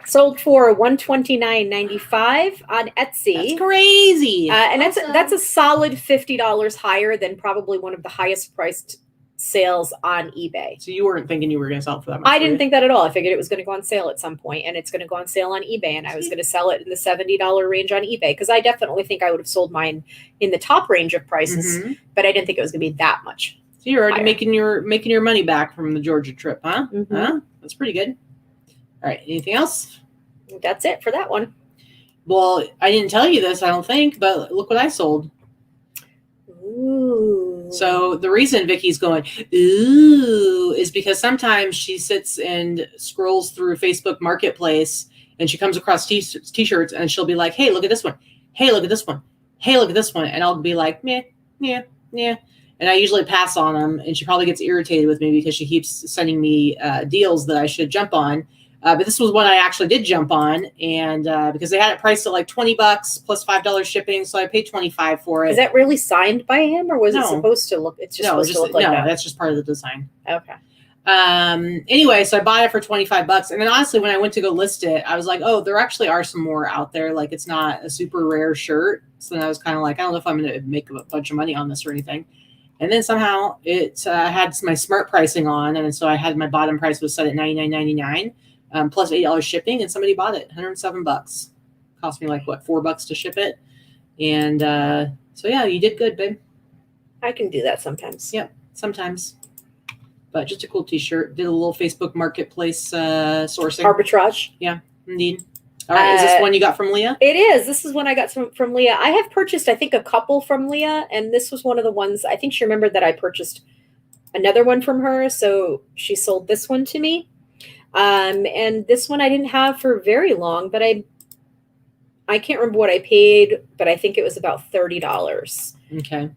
Sold for $129.95 on Etsy. That's crazy. And that's a solid $50 higher than probably one of the highest priced sales on eBay. So you weren't thinking you were going to sell it for that much? I didn't think that at all. I figured it was going to go on sale at some point, and it's going to go on sale on eBay, and I was going to sell it in the $70 range on eBay, because I definitely think I would have sold mine in the top range of prices, but I didn't think it was going to be that much. So you're already higher. making your money back from the Georgia trip, huh? Mm-hmm. Huh? That's pretty good. All right. Anything else? That's it for that one. Well, I didn't tell you this, I don't think, but look what I sold. Ooh. So the reason Vikki's going, ooh, is because sometimes she sits and scrolls through Facebook Marketplace, and she comes across t-shirts, and she'll be like, hey, look at this one. Hey, look at this one. Hey, look at this one. And I'll be like, meh, yeah. And I usually pass on them, and she probably gets irritated with me because she keeps sending me deals that I should jump on. But this was one I actually did jump on, and because they had it priced at like $20 plus $5 shipping, so I paid $25 for it. Is that really signed by him, or was it supposed to look? It's just supposed to look like that. That's just part of the design. Okay. Anyway, so I bought it for $25, and then honestly, when I went to go list it, I was like, oh, there actually are some more out there. Like, it's not a super rare shirt. So then I was kind of like, I don't know if I'm going to make a bunch of money on this or anything. And then somehow it had my smart pricing on, and so I had my bottom price was set at $99.99. Plus $8 shipping, and somebody bought it. $107. Cost me like what, $4 to ship it. And so yeah, you did good, babe. I can do that sometimes. Yep, sometimes. But just a cool t-shirt. Did a little Facebook Marketplace sourcing. Arbitrage. Yeah, indeed. All right, is this one you got from Leah? It is. This is one I got from Leah. I have purchased, I think, a couple from Leah, and this was one of the ones, I think she remembered that I purchased another one from her, so she sold this one to me. And this one I didn't have for very long, but I can't remember what I paid, but I think it was about $30. Okay.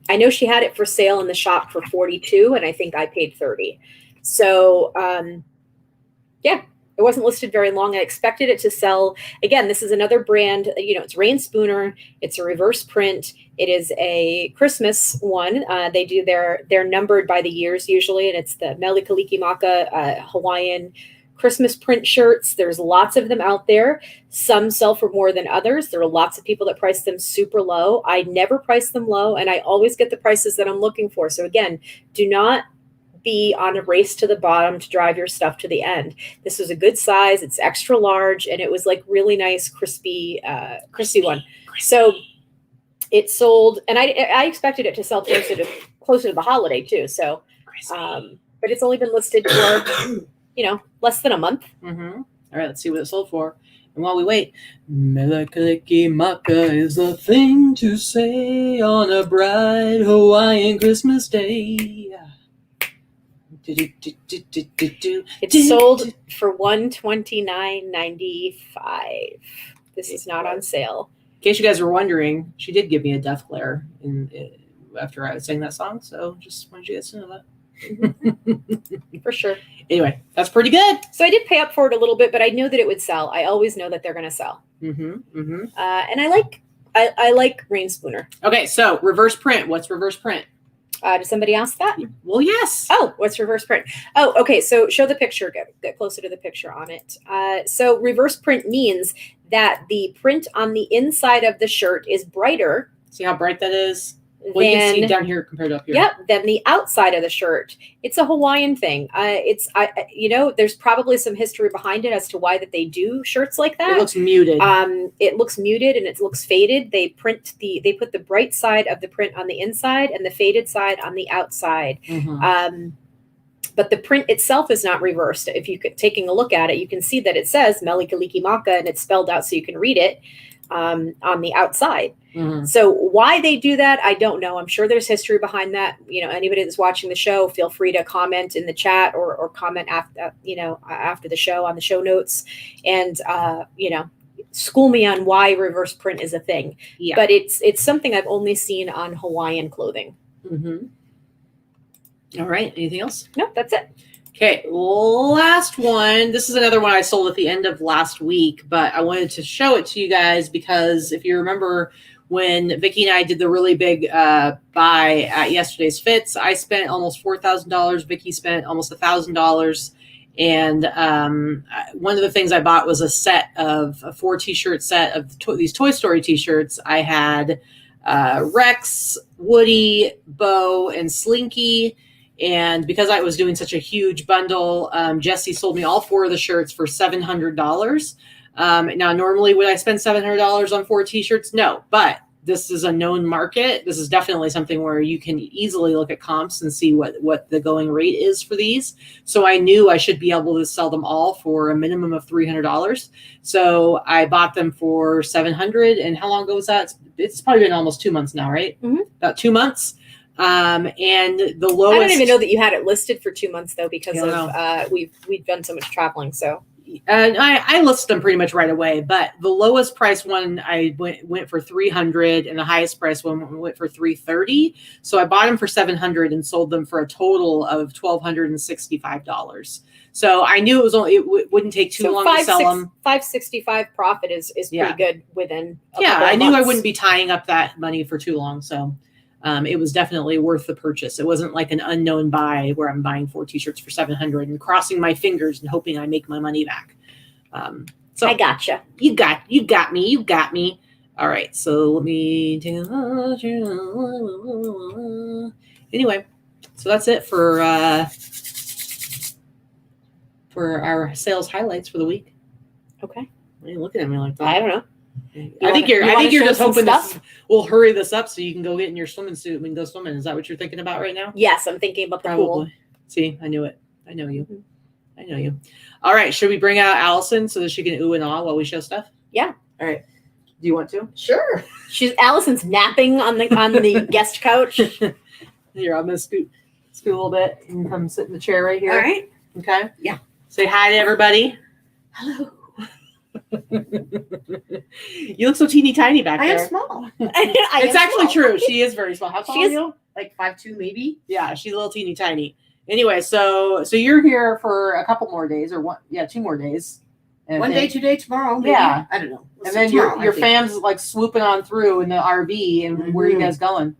I know she had it for sale in the shop for $42, and I think I paid $30. So, yeah, it wasn't listed very long. I expected it to sell. Again, this is another brand. You know, it's Rain Spooner. It's a reverse print. It is a Christmas one. They do they're numbered by the years usually, and it's the Mele Kalikimaka Hawaiian Christmas print shirts. There's lots of them out there. Some sell for more than others. There are lots of people that price them super low. I never price them low, and I always get the prices that I'm looking for. So again, do not be on a race to the bottom to drive your stuff to the end. This was a good size. It's extra large, and it was like really nice, crispy one. So it sold, and I expected it to sell closer to the holiday too. So, but it's only been listed for less than a month. Mm-hmm. All right, let's see what it sold for. And while we wait, Mele Kalikimaka is the thing to say on a bright Hawaiian Christmas day. It sold for $129.95. This is not on sale. In case you guys were wondering, she did give me a death glare after I was saying that song. So just wanted you guys to know that. For sure. Anyway, that's pretty good. So I did pay up for it a little bit, but I knew that it would sell. I always know that they're going to sell. And I like Rain Spooner. Okay, so reverse print. What's reverse print? Did somebody ask that? Well, yes. Oh, what's reverse print? Oh, okay. So show the picture. Get closer to the picture on it. So reverse print means that the print on the inside of the shirt is brighter. See how bright that is? Well, you can see down here compared to up here. Yep. Than the outside of the shirt. It's a Hawaiian thing. There's probably some history behind it as to why that they do shirts like that. It looks muted. It looks muted and it looks faded. They put the bright side of the print on the inside and the faded side on the outside. But the print itself is not reversed. If you could taking a look at it, you can see that it says Mele Kalikimaka and it's spelled out so you can read it on the outside. So why they do that, I don't know. I'm sure there's history behind that. Anybody that's watching the show, feel free to comment in the chat or comment after the show on the show notes, and school me on why reverse print is a thing. Yeah. But it's something I've only seen on Hawaiian clothing. All right. Anything else? Nope, that's it. Okay, last one. This is another one I sold at the end of last week, but I wanted to show it to you guys because if you remember when Vikki and I did the really big buy at yesterday's Fits, I spent almost $4,000. Vikki spent almost $1,000. And one of the things I bought was a 4 t-shirt set of these Toy Story t-shirts. I had Rex, Woody, Bo, and Slinky. And because I was doing such a huge bundle, Jesse sold me all 4 of the shirts for $700. Now, normally would I spend $700 on 4 t-shirts? No, but this is a known market. This is definitely something where you can easily look at comps and see what the going rate is for these. So I knew I should be able to sell them all for a minimum of $300. So I bought them for $700. And how long ago was that? It's probably been almost 2 months now, right? About 2 months. And the lowest. I don't even know that you had it listed for 2 months though, because we've done so much traveling. So I listed them pretty much right away. But the lowest price one I went for $300, and the highest price one went for $330. So I bought them for $700 and sold them for a total of $1,265. So I knew it wouldn't take too long to sell them. $565 profit is pretty good within. I knew I wouldn't be tying up that money for too long. So. It was definitely worth the purchase. It wasn't like an unknown buy where I'm buying 4 t-shirts for $700 and crossing my fingers and hoping I make my money back. So I gotcha. You got me. All right. So let me take anyway. So that's it for our sales highlights for the week. Okay. Why are you looking at me like that? I don't know. I think you're just hoping we'll hurry this up so you can go get in your swimming suit and we can go swimming. Is that what you're thinking about right now? Yes, I'm thinking about the pool. See, I knew it. I know you. I know you. All right. Should we bring out Allison so that she can ooh and ah while we show stuff? Yeah. All right. Do you want to? Sure. Allison's napping on the guest couch. Here, I'm gonna scoot a little bit and come sit in the chair right here. All right. Okay. Yeah. Say hi to everybody. Hello. You look so teeny tiny back I there. am small. It's actually true. She is very small. How tall are you? Like 5'2", maybe. Yeah, she's a little teeny tiny. Anyway, so you're here for a couple more days, or 2 more days. And One day, 2 days, tomorrow. Maybe. Yeah. I don't know. We'll And see then tomorrow, your I think. fam's like swooping on through in the RV. And where are you guys going?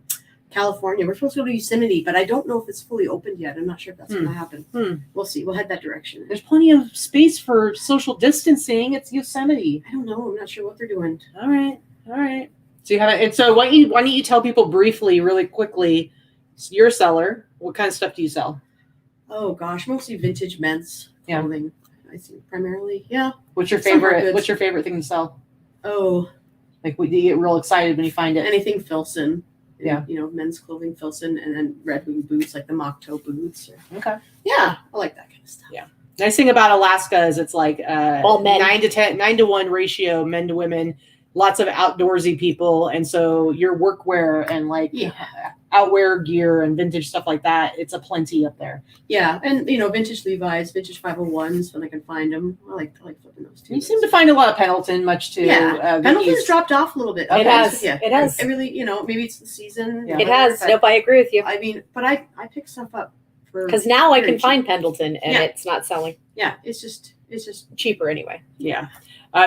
California. We're supposed to go to Yosemite, but I don't know if it's fully opened yet. I'm not sure if that's going to happen. We'll see. We'll head that direction. There's plenty of space for social distancing. It's Yosemite. I don't know. I'm not sure what they're doing. All right. So you have it. And so why don't you tell people briefly, really quickly, you're a seller. What kind of stuff do you sell? Oh gosh, mostly vintage men's clothing. I think primarily. Yeah. What's your Summer favorite? goods. What's your favorite thing to sell? Oh, Like, do you get real excited when you find it? anything Filson. Yeah. You know, men's clothing Filson, and then Red Wing boots, like the mock toe boots. Okay. Yeah, I like that kind of stuff. Yeah. Nice thing about Alaska is it's like All men. 9 to 1 ratio, men to women. Lots of outdoorsy people, and so your workwear and like outwear gear and vintage stuff like that, it's a plenty up there. Yeah, and vintage Levi's, vintage 501s when I can find them. I like flipping those too. You seem to find a lot of Pendleton, much to Yeah, Pendleton's dropped off a little bit. It has. Yeah, It has. I really, maybe it's the season. Yeah. It has. but- Nope, I agree with you. I mean, but I pick stuff up for Because now I very can cheap. find Pendleton and Yeah. it's not selling. Yeah, it's just Cheaper anyway. Yeah.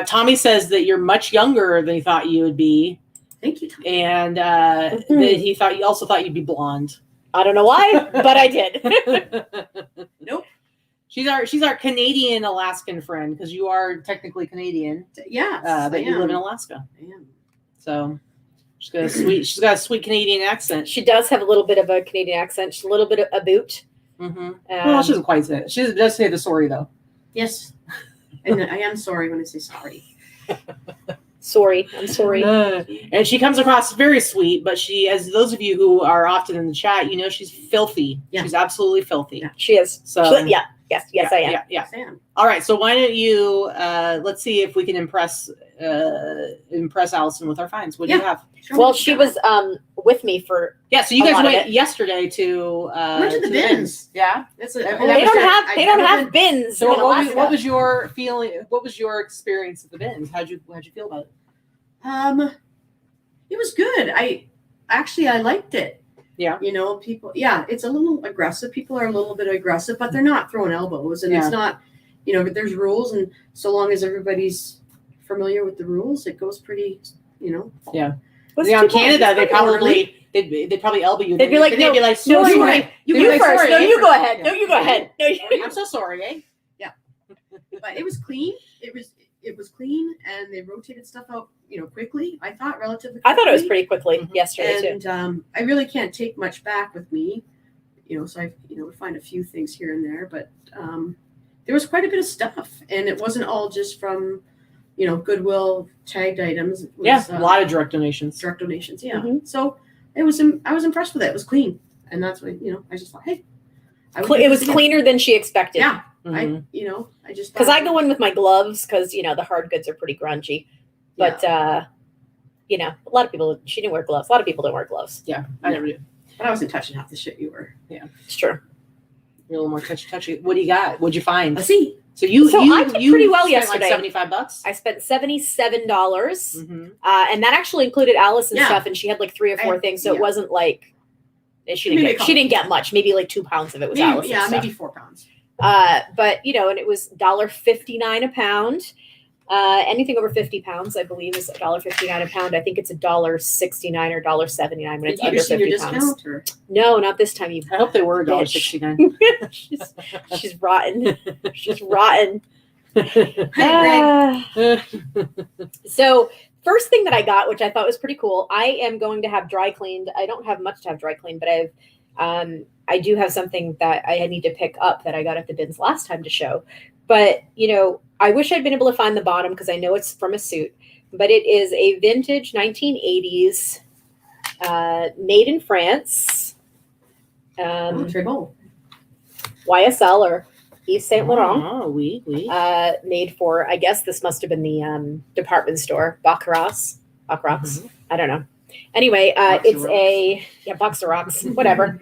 Tommy says that you're much younger than he thought you would be, Thank you, Tom. and that he also thought you'd be blonde. I don't know why, but I did. Nope. She's our Canadian Alaskan friend, because you are technically Canadian, Yeah, but you live in Alaska. I am. So she's got a sweet Canadian accent. She does have a little bit of a Canadian accent. She's a little bit of a boot. Mm-hmm. Well, she doesn't quite say it. She does say the sorry though. Yes, and I am sorry when I say sorry. Sorry, I'm sorry. And she comes across very sweet, but she, as those of you who are often in the chat, she's filthy. Yeah. She's absolutely filthy. Yeah. She is. So Yeah. Yes, I am. Yeah. Yes, I am. All right. So why don't you let's see if we can impress Allison with our finds. What do you have? Sure. Well, she was with me for. So you A guys lot of went it. yesterday to Went to the bins. Yeah. That's They They don't have bins. So in what Alaska. was your feeling? What was your experience at the bins? How'd you feel about it? It was good. I liked it. Yeah. People. Yeah, it's a little aggressive. People are a little bit aggressive, but they're not throwing elbows, and it's not. But there's rules, and so long as everybody's familiar with the rules, it goes pretty. Yeah. What's In too Canada, bad? they probably elbow you. They'd be like, they'd be like, no, so you sorry. first. No, you go ahead. No, you go ahead. No, you. I'm so sorry, eh? But it was clean. It was clean, and they rotated stuff out, quickly. I thought relatively. I thought it was quickly. pretty quickly Mhm. yesterday too. And I really can't take much back with me, so I would find a few things here and there, but there was quite a bit of stuff, and it wasn't all just from Goodwill tagged items. It was, A lot of direct donations. direct donations. Yeah, Mhm. so I was impressed with it. It was clean, and that's what I just thought, hey, It was cleaner than she expected. Yeah, Mhm. I just Because thought- I go in with my gloves because the hard goods are pretty grungy. But a lot of people. She didn't wear gloves. A lot of people don't wear gloves. Yeah, I never do. But I wasn't touching half the shit you were. It's true. You're a little more touchy. What do you got? What'd you find? Let's see. So you I did pretty well spent yesterday. Like $75. I spent $77, Mm-hmm. and that actually included Allison's Yeah. stuff, and she had like 3 or 4 things, so it yeah. wasn't like she didn't Maybe a get couple. she didn't get much. Maybe like 2 pounds of it was Allison's Yeah, stuff. maybe 4 pounds. But and it was $1.59 a pound. Anything over 50 pounds, I believe, is $1.59 a pound. I think it's $1.69 or $1.79 when it's Did you under get your 50 pounds. discount? Or? No, not this time. You. I hope they were $1.69. she's rotten. She's rotten. Hi, Greg. So first thing that I got, which I thought was pretty cool, I am going to have dry cleaned. I don't have much to have dry cleaned, but I do have something that I need to pick up that I got at the bins last time to show. But I wish I'd been able to find the bottom because I know it's from a suit, but it is a vintage 1980s, made in France, Très beau. YSL or Yves Saint Laurent. Oh, oui. Made for, I guess this must have been the department store, Baccarat. Mhm. I don't know. Anyway, it's a Baccarat, whatever.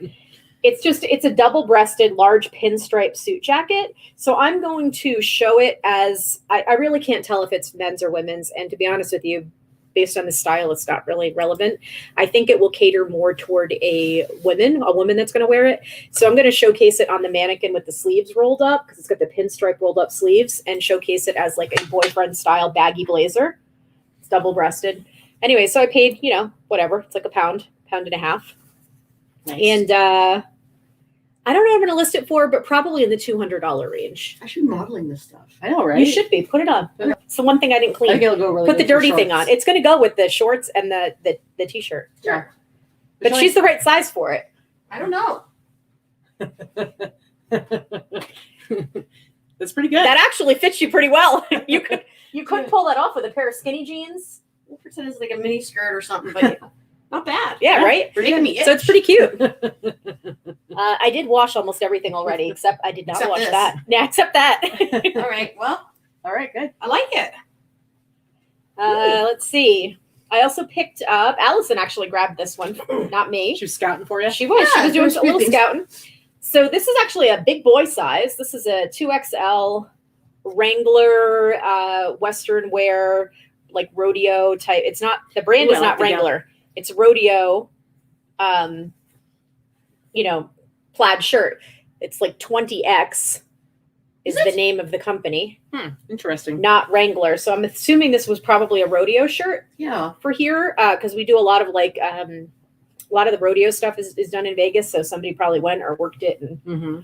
it's a double-breasted, large pinstripe suit jacket. So I'm going to show it as, I really can't tell if it's men's or women's. And to be honest with you, based on the style, it's not really relevant. I think it will cater more toward a woman that's going to wear it. So I'm going to showcase it on the mannequin with the sleeves rolled up, because it's got the pinstripe rolled up sleeves, and showcase it as like a boyfriend style baggy blazer. It's double-breasted. Anyway, so I paid, whatever. It's like £1.50. Nice. And I don't know what I'm going to list it for, but probably in the $200 range. I should be modeling this stuff. I know, right? You should be. Put it on. It's the one thing I didn't I clean. think it'll go really Put the good for dirty thing shorts. on. It's going to go with the shorts and the t-shirt. Yeah. But she's the right size for it. I don't know. That's pretty good. That actually fits you pretty well. You could pull that off with a pair of skinny jeans. We'll pretend it's like a mini skirt or something, but not bad. Yeah, right? Pretty Making good. me itch. So it's pretty cute. I did wash almost everything already, except I did not Except wash this. that. Yeah, except that. All right. Well, All right, good. I like it. Let's see. I also picked up, Allison actually grabbed this one, not me. She was scouting for you. She was Yeah, doing there's a little good things. scouting. So this is actually a big boy size. This is a 2XL Wrangler Western wear, like rodeo type. It's not, the brand Ooh, is I not like the Wrangler. It's rodeo, plaid shirt. It's like 20X is the name of the company, Interesting. not Wrangler. So I'm assuming this was probably a rodeo shirt Yeah. for here, because we do a lot of a lot of the rodeo stuff is done in Vegas. So somebody probably went or worked it and Mm-hmm.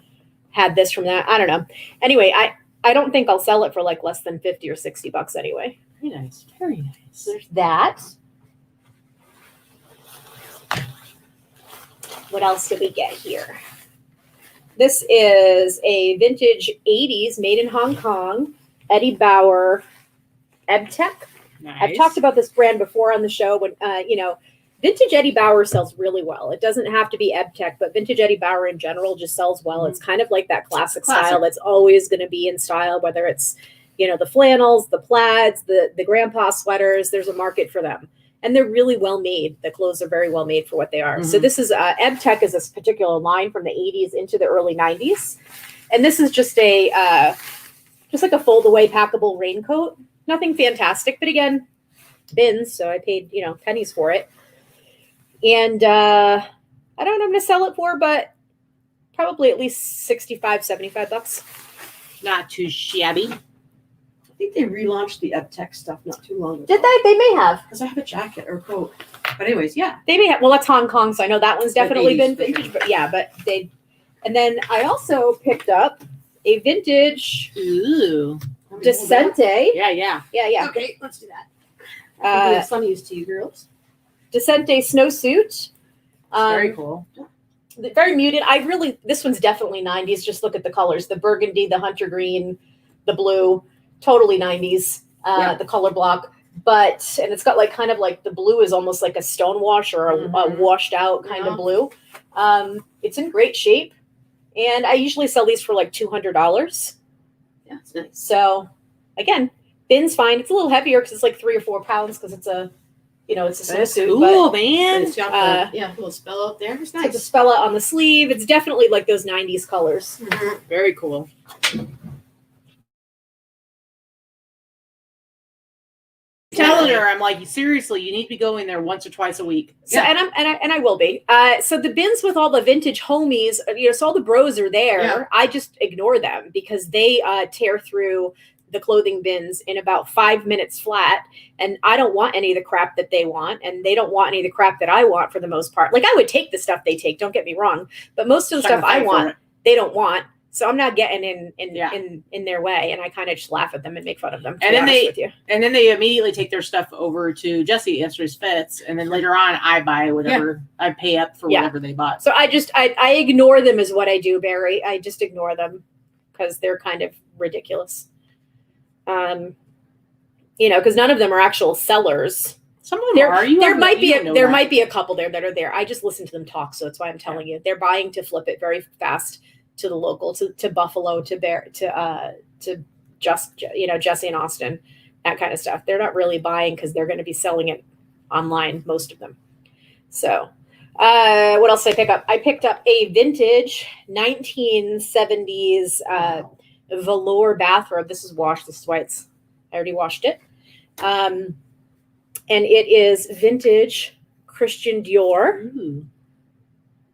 had this from that. I don't know. Anyway, I don't think I'll sell it for like less than $50 or $60 anyway. Very nice. Very nice. So there's that. What else did we get here? This is a vintage 80s made in Hong Kong, Eddie Bauer EbTech. Nice. I've talked about this brand before on the show when, vintage Eddie Bauer sells really well. It doesn't have to be EbTech, but vintage Eddie Bauer in general just sells well. Mhm. It's kind of like that classic Classic. style that's always going to be in style, whether it's, the flannels, the plaids, the grandpa sweaters, there's a market for them. And they're really well made. The clothes are very well made for what they are. So Mhm. this is EbTech is this particular line from the 80s into the early 90s. And this is just just like a fold away packable raincoat. Nothing fantastic, but again, bins. So I paid, pennies for it. And I don't know what I'm going to sell it for, but probably at least $65, $75. Not too shabby. I think they relaunched the EbTech stuff not too long ago. Did they? They may have. Because I have a jacket or coat. But anyways, yeah. They may have. Well, that's Hong Kong, so I know that one's The definitely 80s been for sure. vintage. But yeah, but they. And then I also picked up a vintage Ooh. Descente. Yeah, yeah. Yeah. Okay, let's do that. I'll be Uh, of some use to you girls. Descente snowsuit. Very cool. Very muted. This one's definitely 90s. Just look at the colors: the burgundy, the hunter green, the blue. Totally 90s. Yeah. The color block. And it's got kind of the blue is almost like a stone wash or a Mhm. washed out kind Yeah. of blue. It's in great shape. And I usually sell these for like $200. Yeah, it's nice. So again, bin's fine. It's a little heavier because it's like 3 or 4 pounds because it's a That's snowsuit. cool, But man. It's got the little spell out there. It's it's like the nice. spell out on the sleeve. It's definitely like those 90s colors. Mhm. Very cool. Telling her, I'm like, seriously, you need to be going there once or twice a week. So and I will be. So the bins with all the vintage homies, so all the bros are there. Yeah. I just ignore them because they tear through the clothing bins in about 5 minutes flat, and I don't want any of the crap that they want, and they don't want any of the crap that I want for the most part. Like I would take the stuff they take, don't get me wrong, but most of the Trying stuff to I fight for want, it. they don't want. So I'm not getting Yeah. in their way, and I kind of just laugh at them and make fun of them. To And be then honest they- with you. And then they immediately take their stuff over to Jesse Yesterday's Fits, and then later on, I buy whatever I pay up for Yeah. whatever they bought. So I ignore them is what I do, Barry. I just ignore them because they're kind of ridiculous. Because none of them are actual sellers. Some of them There, are. You there have- might you be don't know there that. might be a couple there that are there. I just listen to them talk, so that's why I'm telling you. They're buying to flip it very fast to the local, to Buffalo, to Jesse and Austin, that kind of stuff. They're not really buying because they're going to be selling it online, most of them. So, What else did I pick up? I picked up a vintage 1970s velour bathrobe. This is washed. This is why I already washed it. And it is vintage Christian Dior. Ooh,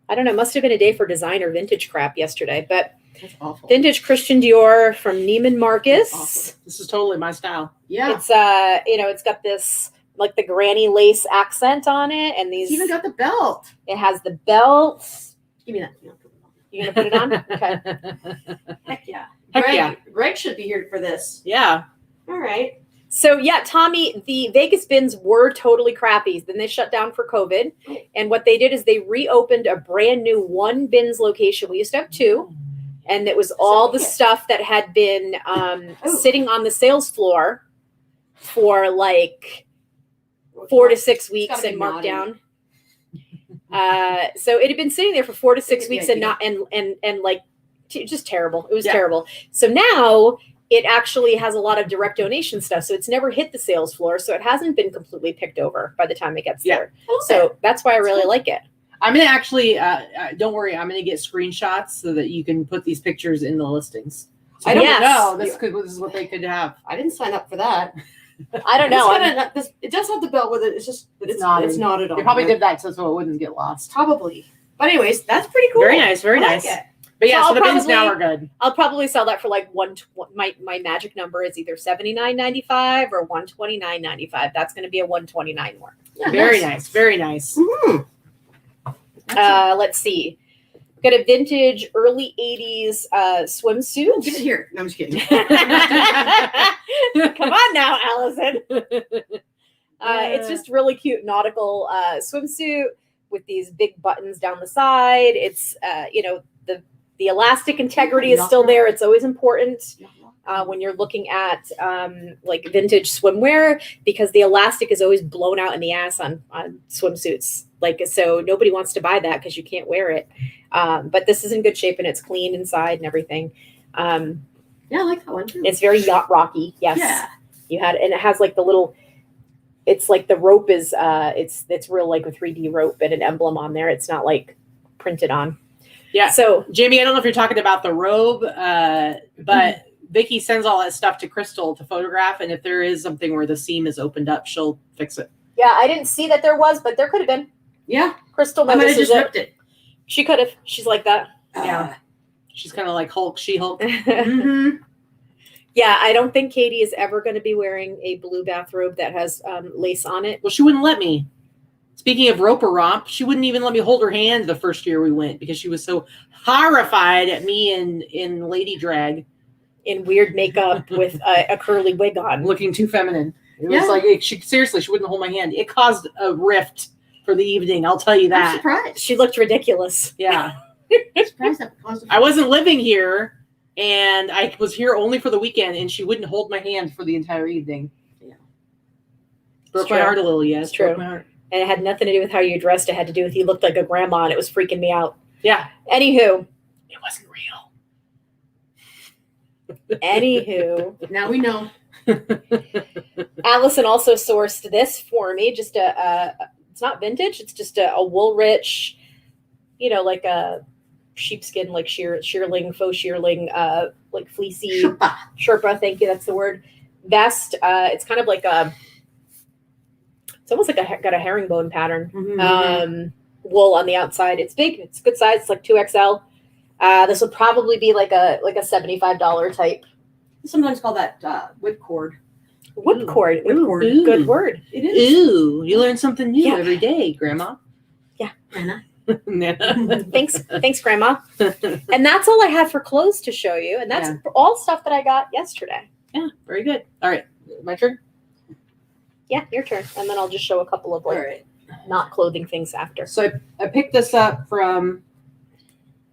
I don't know. It must have been a day for designer vintage crap yesterday, but That's awful. vintage Christian Dior from Neiman Marcus. Awesome. this is totally my style. Yeah. It's it's got this like the granny lace accent on it, and It's these. even got the belt. It has the belt. Give me that. You gonna put it on? Okay. Heck yeah. Heck Greg, yeah. Greg should be here for this. Yeah. All right. So yeah, Tommy, the Vegas bins were totally crappy. Then they shut down for COVID, and what they did is they reopened a brand new one bins location. We used to have two, and it was all the stuff that had been sitting on the sales floor for like 4 to 6 weeks gotta be and marked naughty. down. So it had been sitting there for 4 to 6 Good weeks and idea. not and like just terrible. It was Yeah. terrible. So now it actually has a lot of direct donation stuff. So it's never hit the sales floor. So it hasn't been completely picked over by the time it gets Yeah. there. So that's why I really like it. I'm gonna actually don't worry. I'm gonna get screenshots so that you can put these pictures in the listings. So I I don't- don't know. Yes. This is what they could have. I didn't sign up for that. I don't know. It does have the belt with it. It's just It's knotted. It's knotted on. They probably there. did that so it wouldn't get lost. Probably. But anyways, that's pretty cool. Very nice. Very I like nice. it. But yeah, So so the I'll bins now are probably- good. I'll probably sell that for like my magic number is either $79.95 or $129.95. That's going to be a $129 more. Yeah, Very nice. Very nice. Mhm. Let's see. Got a vintage early 80s swimsuit. Give it here. No, I'm just kidding. Come on now, Allison. It's just really cute nautical swimsuit with these big buttons down the side. It's the elastic integrity is still there. It's always important when you're looking at like vintage swimwear because the elastic is always blown out in the ass on swimsuits. Like, so nobody wants to buy that because you can't wear it. But this is in good shape and it's clean inside and everything. Yeah, I like that one too. It's very yacht rocky. Yes. Yeah. And it has like the little, it's like the rope is, it's real like a 3D rope and an emblem on there. It's not like printed on. Yeah. So Jamie, I don't know if you're talking about the robe, but Vikki sends all that stuff to Crystal to photograph. And if there is something where the seam is opened up, she'll fix it. yeah, I didn't see that there was, but there could have been. Yeah. Crystal I might have notices just it. ripped it. She could have. She's like that. Yeah. She's kind of like Hulk, She-Hulk. Mm-hmm. Yeah, I don't think Katy is ever going to be wearing a blue bathrobe that has lace on it. Well, she wouldn't let me. Speaking of roper romp, she wouldn't even let me hold her hand the first year we went because she was so horrified at me in lady drag In weird makeup with a curly wig on. looking too feminine. It Yeah. was like she wouldn't hold my hand. It caused a rift for the evening. I'll tell you I'm that. surprised. She looked ridiculous. Yeah, I'm surprised that caused I wasn't living here, and I was here only for the weekend, and she wouldn't hold my hand for the entire evening. Yeah. Broke It's my true. heart a little. Yes, It's broke true. my heart. And it had nothing to do with how you dressed. It had to do with you looked like a grandma and it was freaking me out. Yeah, Anywho. it wasn't real. Now we know. Allison also sourced this for me. Just it's not vintage. It's just a Woolrich, like a sheepskin, like shearling, faux shearling, like fleecy Sherpa. Thank you. That's the word. Vest. It's kind of like it's almost like got a herringbone pattern. Mhm. Wool on the outside. It's big. It's good size. It's like 2XL. This would probably be like a $75 type. Sometimes call that whipcord. Whipcord. Whipcord. Ooh. Good word. It is. Ooh, you learn something new Yeah. every day, Grandma. Anna. Thanks, Grandma. And that's all I have for clothes to show you. And that's all stuff that I got yesterday. Yeah, very good. All right, my turn. Yeah, your turn. And then I'll just show a couple of All right. not clothing things after. So I picked this up from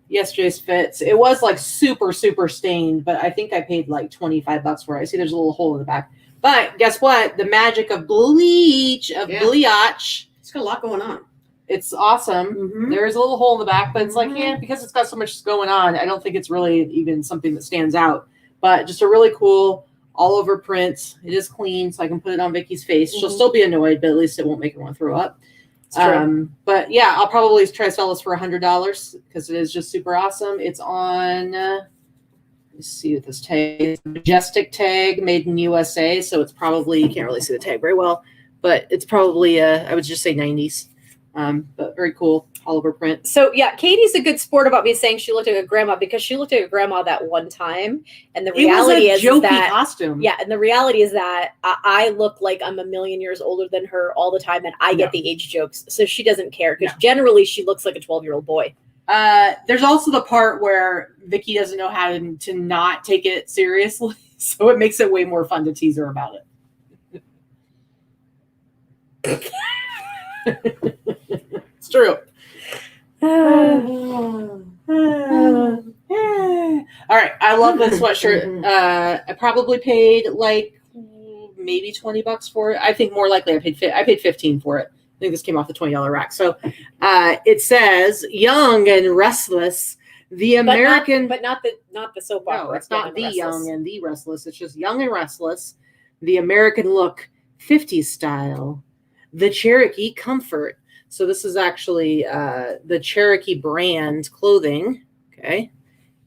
yesterday's fits. It was like super, super stained, but I think I paid like $25 for it. I see there's a little hole in the back. But guess what? The magic of bleach, bleach. It's got a lot going on. It's awesome. Mm-hmm. There's a little hole in the back, but it's like, Mhm. yeah, because it's got so much going on, I don't think it's really even something that stands out. But just a really cool all over print. It is clean, so I can put it on Vicki's face. She'll Mhm. still be annoyed, but at least it won't make her want to throw up. It's true. But yeah, I'll probably try to sell this for $100 because it is just super awesome. It's on, let's see what this tag is. Majestic tag, made in USA. So it's probably, you can't really see the tag very well, but it's probably, I would just say 90s. But very cool, all over print. So yeah, Katie's a good sport about me saying she looked like a grandma because she looked like a grandma that one time, and the reality is jokey that costume. yeah, and the reality is that I look like I'm a million years older than her all the time, and I get the age jokes, so she doesn't care because generally she looks like a 12-year-old boy. There's also the part where Vikki doesn't know how to not take it seriously, so it makes it way more fun to tease her about it. It's true. All right, I love this sweatshirt. I probably paid like maybe $20 for it. I think more likely I paid 15 for it. I think this came off the $20 rack. So it says "Young and Restless," the American, but not the soap opera. No, it's not the Young and the Restless. It's just Young and Restless, the American look, 50s style, the Cherokee comfort. So this is actually the Cherokee brand clothing. Okay.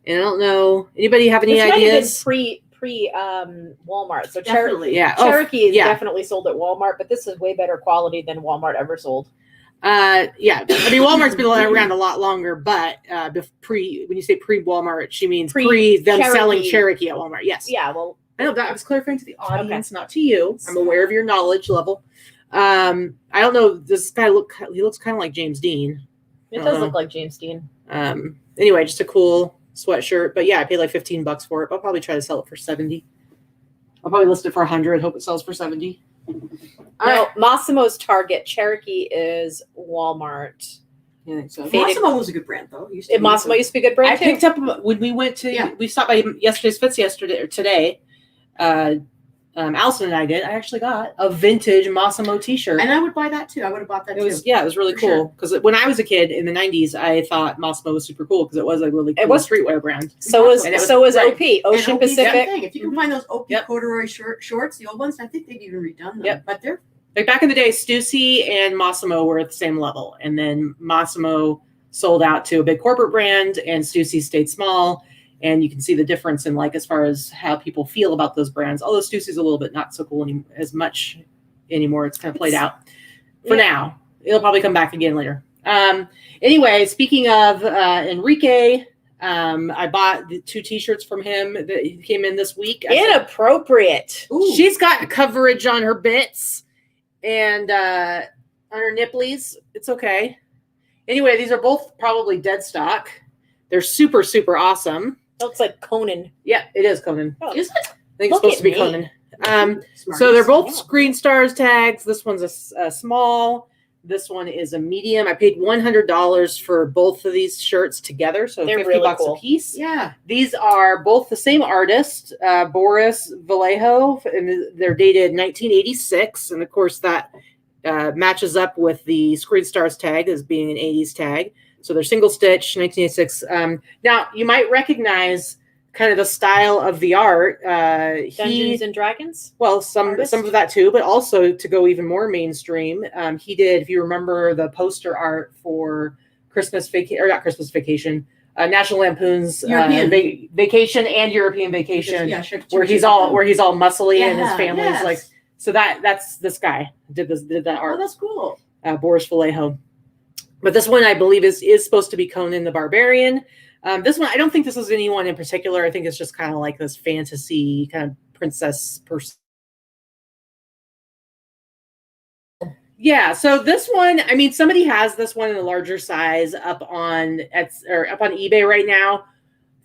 And I don't know, anybody have any ideas? Pre Walmart. So Definitely. Cherokee is definitely sold at Walmart, but this is way better quality than Walmart ever sold. Yeah. I mean, Walmart's been around a lot longer, but when you say pre-Walmart, she means pre them selling Cherokee at Walmart. Yes. Yeah. Well, I know that I was clarifying to the audience, not to you. I'm aware of your knowledge level. I don't know. This guy he looks kind of like James Dean. It does look like James Dean. Anyway, just a cool sweatshirt, but yeah, I paid like $15 for it. I'll probably try to sell it for 70. I'll probably list it for 100. Hope it sells for 70. No, Massimo's Target. Cherokee is Walmart. Yeah, I think so. Massimo was a good brand though. Massimo used to be a good brand. I picked up when we went to we stopped by yesterday's Fits today. Allison and I did. I actually got a vintage Massimo t-shirt. And I would buy that too. I would have bought that too. It was really cool. Because when I was a kid in the 90s, I thought Massimo was super cool because it was a really cool streetwear brand. So was OP. Ocean Pacific. If you can find those OP corduroy shorts, the old ones, I think they've even redone them. But they're like back in the day, Stussy and Massimo were at the same level. And then Massimo sold out to a big corporate brand and Stussy stayed small. And you can see the difference in as far as how people feel about those brands. Although Stussy's a little bit not so cool as much anymore. It's kind of played out for now. It'll probably come back again later. Anyway, speaking of Enrique, I bought the 2 t-shirts from him that came in this week. Inappropriate. She's got coverage on her bits and on her nipplies. It's okay. Anyway, these are both probably dead stock. They're super, super awesome. Looks like Conan. Yeah, it is Conan. Oh, is it? I think it's supposed to be Conan. So they're both Screen Stars tags. This one's a small. This one is a medium. I paid $100 for both of these shirts together, so they're $50 really cool. a piece. Yeah. These are both the same artist, Boris Vallejo, and they're dated 1986, and of course that matches up with the Screen Stars tag as being an 80s tag. So they're single stitch, 1986. Now you might recognize kind of the style of the art. Dungeons and Dragons? Well, some of that too, but also to go even more mainstream, he did, if you remember the poster art for National Lampoon's Vacation and European Vacation, where he's all muscly and his family's so that's this guy did that art. Oh, that's cool. Boris Vallejo. But this one, I believe, is supposed to be Conan the Barbarian. This one, I don't think this is anyone in particular. I think it's just kind of like this fantasy kind of princess person. Yeah, so this one, I mean, somebody has this one in a larger size up on eBay right now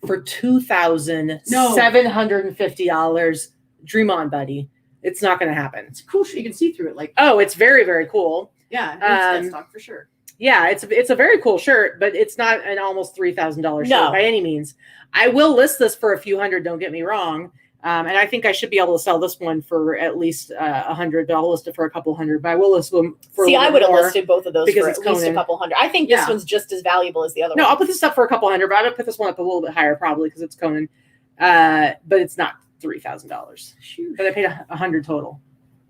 for $2,750. Dream on, buddy. It's not going to happen. It's cool. You can see through it. It's very, very cool. Yeah, it's dead stock for sure. Yeah, it's a very cool shirt, but it's not an almost $3,000 shirt by any means. I will list this for a few hundred, don't get me wrong. And I think I should be able to sell this one for at least $100. I'll list it for a couple hundred, but I will list them for I would have listed both of those because for at least a couple hundred. I think this one's just as valuable as the other one. No, I'll put this up for a couple hundred, but I'm going to put this one up a little bit higher probably because it's Conan. But it's not $3,000. But I paid $100 total.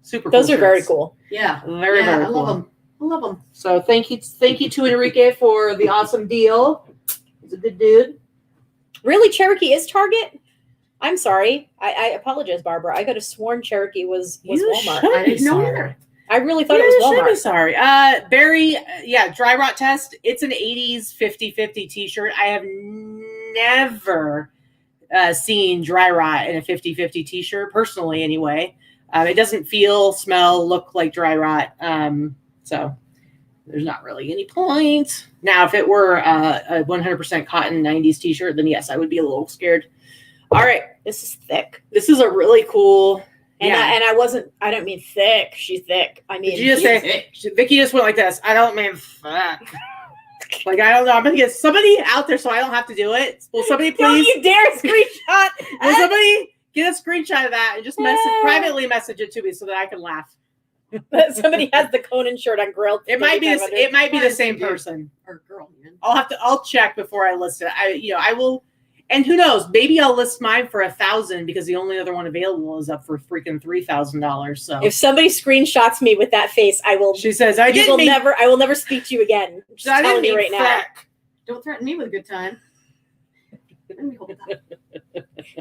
Super cool. Those are very cool. Yeah. Very, very cool. I love them. I love them. So thank you to Enrique for the awesome deal. He's a good dude. Really, Cherokee is Target? I'm sorry. I apologize, Barbara. I could have sworn Cherokee was Walmart. should I didn't be know sorry. either. I really thought You it was should be Walmart. sorry. Barry, dry rot test. It's an 80s 50-50 t-shirt. I have never seen dry rot in a 50-50 t-shirt, personally anyway. It doesn't feel, smell, look like dry rot. So there's not really any point. Now, if it were a 100% cotton 90s t-shirt, then yes, I would be a little scared. All right. This is thick. This is a really cool. And I don't mean thick. She's thick. I mean, Did you just say, Vikki just went like this? I don't mean thick. Like, I don't know. I'm going to get somebody out there so I don't have to do it. Will somebody please? Don't you dare screenshot. Will somebody get a screenshot of that and just privately message it to me so that I can laugh? Somebody has the Conan shirt on grilled. It might be the same person. Or girl, man. I'll check before I list it. I will, and who knows? Maybe I'll list mine for $1,000 because the only other one available is up for freaking $3,000. So if somebody screenshots me with that face, I will. She says, I will never speak to you again. I'm just telling you right now. Don't threaten me with a good time. Let me hold that.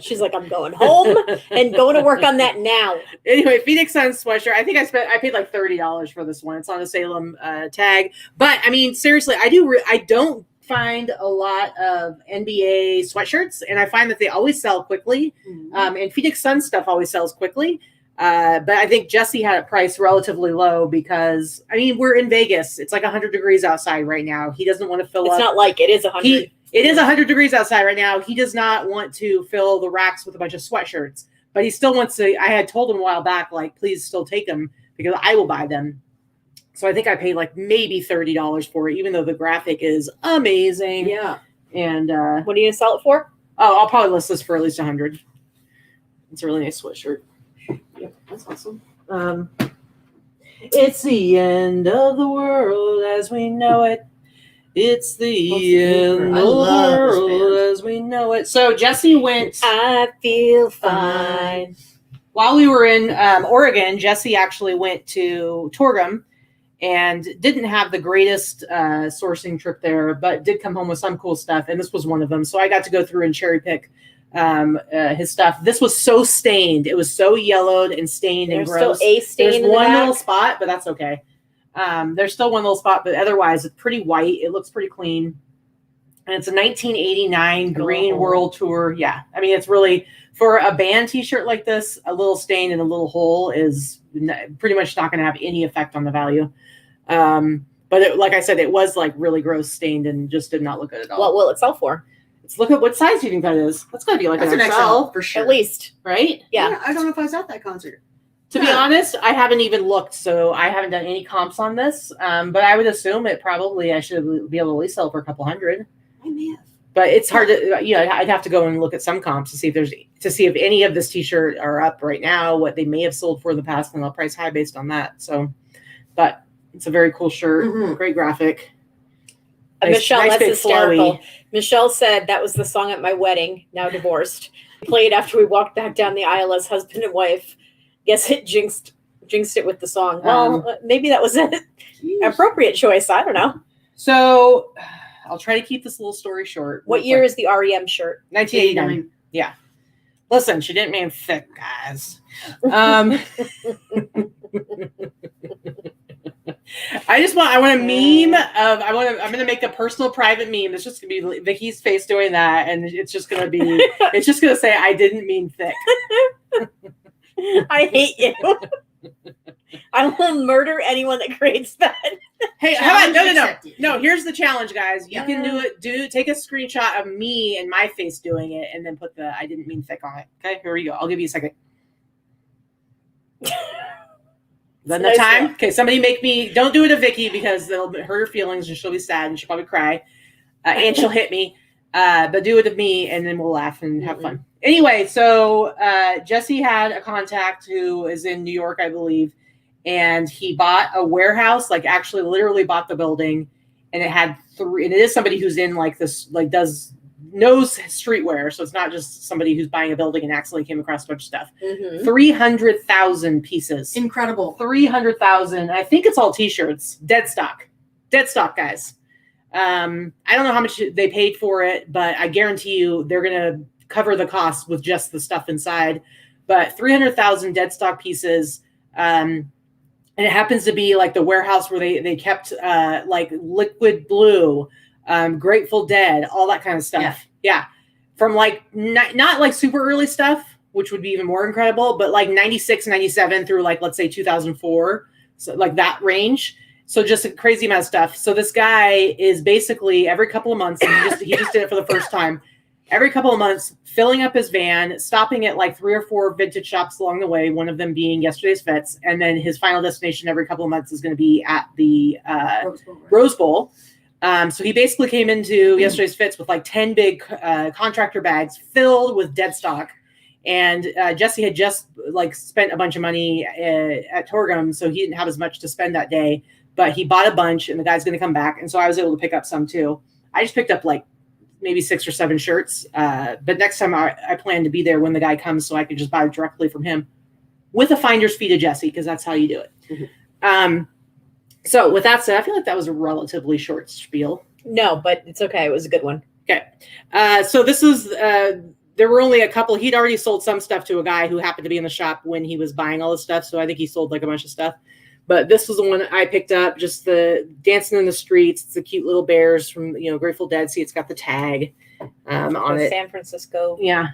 She's like, I'm going home and going to work on that now. Anyway, Phoenix Suns sweatshirt. I think I paid like $30 for this one. It's on a Salem tag. But I mean, seriously, I don't find a lot of NBA sweatshirts, and I find that they always sell quickly. Mm-hmm. And Phoenix Suns stuff always sells quickly. But I think Jesse had it priced relatively low because, I mean, we're in Vegas. It's like 100 degrees outside right now. He doesn't want to fill up. It's not like it is 100. It is 100 degrees outside right now. He does not want to fill the racks with a bunch of sweatshirts, but he still wants to. I had told him a while back, like, please still take them because I will buy them. So I think I paid like maybe $30 for it, even though the graphic is amazing. Yeah. And what are you going to sell it for? Oh, I'll probably list this for at least 100. It's a really nice sweatshirt. Yep, that's awesome. It's the end of the world as we know it. It's the end of the world as we know it. So Jesse went. I feel fine. While we were in Oregon, Jesse actually went to Torgum and didn't have the greatest sourcing trip there, but did come home with some cool stuff. And this was one of them. So I got to go through and cherry pick his stuff. This was so stained. It was so yellowed and stained and gross. Still a stain. There's one little spot, but that's okay. There's still one little spot, but otherwise it's pretty white. It looks pretty clean. And it's a 1989 Green World Tour. Yeah. I mean, it's really, for a band t-shirt like this, a little stain and a little hole is pretty much not going to have any effect on the value. But like I said, it was like really gross stained and just did not look good at all. What will it sell for? Let's look at what size do you think that is? That's got to be like That's an an XL, XL for sure. At least. right? Yeah. I don't know if I was at that concert. To be honest, I haven't even looked, so I haven't done any comps on this. But I would assume I should be able to at least sell for a couple hundred. I may have. But it's hard to, I'd have to go and look at some comps to see if any of this t-shirt are up right now, what they may have sold for in the past, and I'll price high based on that. So, but it's a very cool shirt, great graphic. Michelle, nice that's big hysterical. flowy. Michelle said that was the song at my wedding, now divorced. Played after we walked back down the aisle as husband and wife. Guess it jinxed it with the song. Well, maybe that was an appropriate choice. I don't know. So I'll try to keep this little story short. What year is the REM shirt? 1989. Yeah. Listen, she didn't mean thick, guys. I want a meme of, I'm going to make a personal private meme. It's just going to be Vicki's face doing that. And it's just going to say, I didn't mean thick. I hate you. I will murder anyone that creates that. Hey, how about no. Here's the challenge, guys. You can take a screenshot of me and my face doing it, and then put the I didn't mean thick on it. Okay, here we go. I'll give you a second. Is that enough time? Okay, somebody don't do it to Vikki because it'll hurt her feelings and she'll be sad and she'll probably cry, and she'll hit me. But do it to me, and then we'll laugh and have fun. Anyway, so Jesse had a contact who is in New York, I believe, and he bought a warehouse, like actually literally bought the building, and it had 3, and it is somebody who's in like this, like does knows streetwear, so it's not just somebody who's buying a building and accidentally came across a bunch of stuff. Mhm. 300,000 pieces. Incredible. 300,000. I think it's all t-shirts. Dead stock, guys. I don't know how much they paid for it, but I guarantee you they're gonna cover the cost with just the stuff inside. But 300,000 dead stock pieces. And it happens to be like the warehouse where they kept like Liquid Blue, Grateful Dead, all that kind of stuff. Yeah. From like not like super early stuff, which would be even more incredible, but like 96, 97 through like, let's say 2004. So like that range. So just a crazy amount of stuff. So this guy is basically every couple of months, and he just did it for the first time. Every couple of months, filling up his van, stopping at like 3 or 4 vintage shops along the way, one of them being Yesterday's Fits. And then his final destination every couple of months is going to be at the Rose Bowl. So he basically came into Yesterday's Fits with like 10 big contractor bags filled with dead stock. And Jesse had just like spent a bunch of money at Torgum, so he didn't have as much to spend that day. But he bought a bunch, and the guy's going to come back. And so I was able to pick up some too. I just picked up like maybe 6 or 7 shirts. But next time I plan to be there when the guy comes so I could just buy directly from him with a finder's fee to Jesse, because that's how you do it. Mm-hmm. So with that said, I feel like that was a relatively short spiel. No, but it's okay. It was a good one. Okay. So this is, there were only a couple. He'd already sold some stuff to a guy who happened to be in the shop when he was buying all this stuff. So I think he sold like a bunch of stuff. But this was the one I picked up, just the Dancing in the Streets. It's the cute little bears from, Grateful Dead. See, it's got the tag on it. San Francisco. Yeah.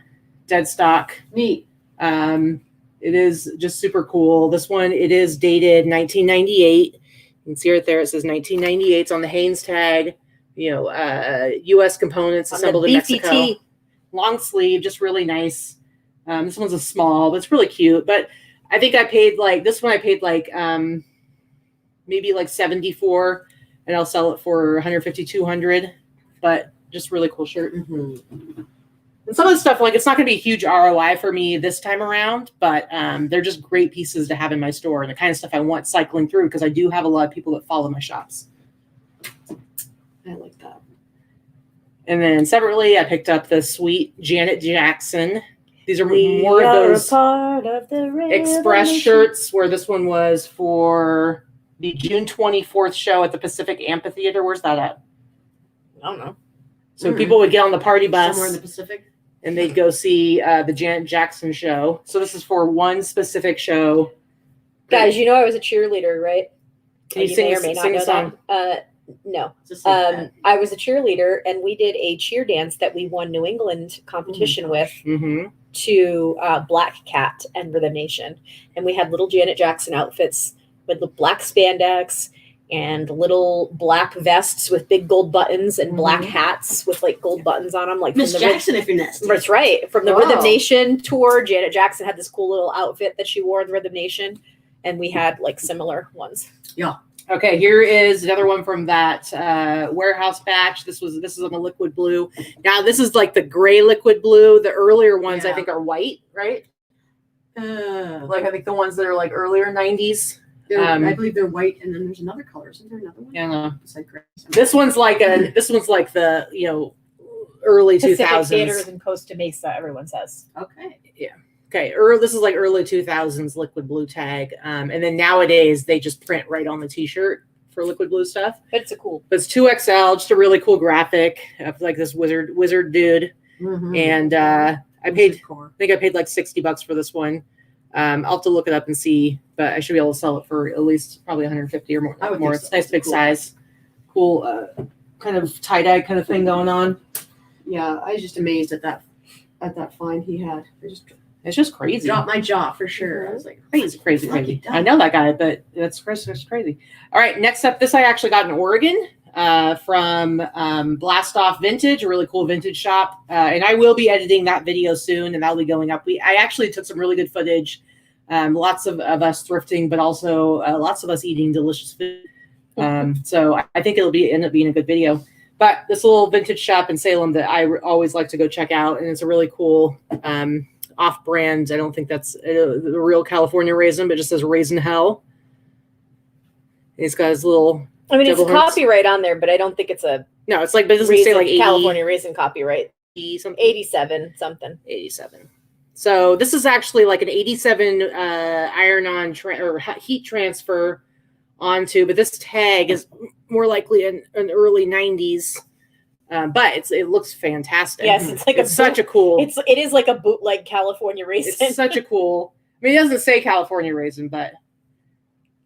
Dead stock. Neat. It is just super cool. This one, it is dated 1998. You can see right there. It says 1998. It's on the Hanes tag. U.S. components assembled in Mexico. Long sleeve, just really nice. This one's a small, but it's really cute. But I think I paid maybe like 74, and I'll sell it for 150, 200. But just really cool shirt. Mm-hmm. And some of the stuff, like, it's not going to be a huge ROI for me this time around, but they're just great pieces to have in my store and the kind of stuff I want cycling through, because I do have a lot of people that follow my shops. I like that. And then separately, I picked up the sweet Janet Jackson. These are more of those part of the Express shirts, where this one was for the June 24th show at the Pacific Amphitheater. Where's that at? I don't know. So people would get on the party bus. Somewhere in the Pacific. And they'd go see the Janet Jackson show. So this is for one specific show. Guys, I was a cheerleader, right? Can you sing, may or may not know a song? that. No. I was a cheerleader, and we did a cheer dance that we won New England competition with to Black Cat and Rhythm Nation. And we had little Janet Jackson outfits with the black spandex and little black vests with big gold buttons and black hats with like gold buttons on them. Like Miss Jackson, if you're nasty. That's right. From the Rhythm Nation tour, Janet Jackson had this cool little outfit that she wore in the Rhythm Nation. And we had like similar ones. Yeah. Okay, here is another one from that warehouse batch. This is on the liquid blue. Now this is like the gray liquid blue. The earlier ones I think are white, right? Like I think the ones that are like earlier 90s. I believe they're white, and then there's another color. Isn't there another one? Yeah, no. Like this one's like the early 2000s. Pacific Theaters in Costa Mesa, everyone says. Okay. Yeah. Okay, this is like early 2000s liquid blue tag. And then nowadays they just print right on the t-shirt for liquid blue stuff. But it's cool. But it's 2XL, just a really cool graphic of like this wizard dude. Mm-hmm. And I think I paid like $60 for this one. I'll have to look it up and see, but I should be able to sell it for at least probably 150 or more. It's nice big size. Cool kind of tie-dye kind of thing going on. Yeah, I was just amazed at that find he had. It's just crazy. Dropped my jaw for sure. I was like, crazy. I know that guy, but that's crazy. All right, next up, this I actually got in Oregon from Blast Off Vintage, a really cool vintage shop. And I will be editing that video soon, and that'll be going up. I actually took some really good footage. Lots of us thrifting, but also lots of us eating delicious food. So I think it'll end up being a good video. But this little vintage shop in Salem that I always like to go check out, and it's a really cool off-brand. I don't think that's the real California raisin, but it just says Raisin Hell. He's got his little. I mean, it's a copyright on there, but I don't think it's a. No, it's like, but it doesn't say like 80. California raisin copyright. something. 87 something. 87. So this is actually like an 87 iron-on or heat transfer onto, but this tag is more likely an early 90s. But it looks fantastic. Yes, it's such a cool. It is like a bootleg California raisin. It's such a cool. I mean, it doesn't say California raisin, but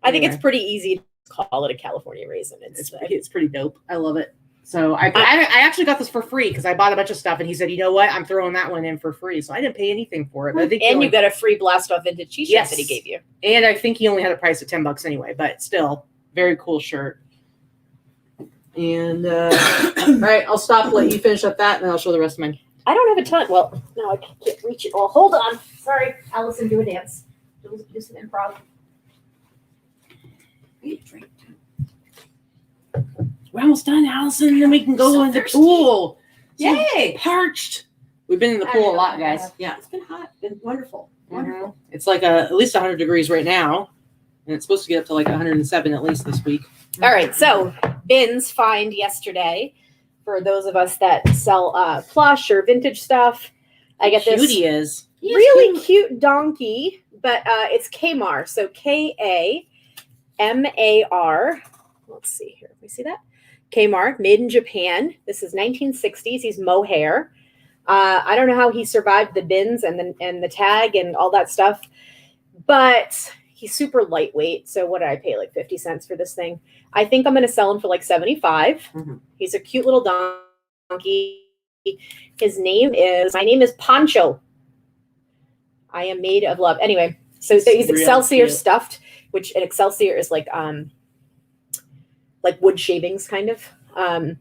I think it's pretty easy to call it a California raisin. It's pretty dope. I love it. So I actually got this for free because I bought a bunch of stuff, and he said, you know what, I'm throwing that one in for free. So I didn't pay anything for it. But I think you got a free blast off vintage t-shirt that he gave you. And I think he only had a price of $10 anyway, but still, very cool shirt. And all right, I'll stop, let you finish up that, and then I'll show the rest of mine. I don't have a ton. Well, no, I can't reach it all. Hold on. Sorry, Allison, do a dance. Do some improv. We're almost done, Allison. Then we can go in the pool. Yay! Parched. We've been in the pool a lot, guys. Yeah, it's been hot. It's been wonderful. Wonderful. It's like at least 100 degrees right now, and it's supposed to get up to like 107 at least this week. All right, so bins find yesterday for those of us that sell plush or vintage stuff. I get this really cute donkey, but it's Kamar. So Kamar. Let's see here. Can we see that? Kamar, made in Japan. This is 1960s. He's mohair. I don't know how he survived the bins and the tag and all that stuff, but he's super lightweight. So what did I pay? Like 50 cents for this thing. I think I'm going to sell him for like 75. Mm-hmm. He's a cute little donkey. My name is Poncho. I am made of love. Anyway, so he's Excelsior stuffed, which an Excelsior is like wood shavings kind of. And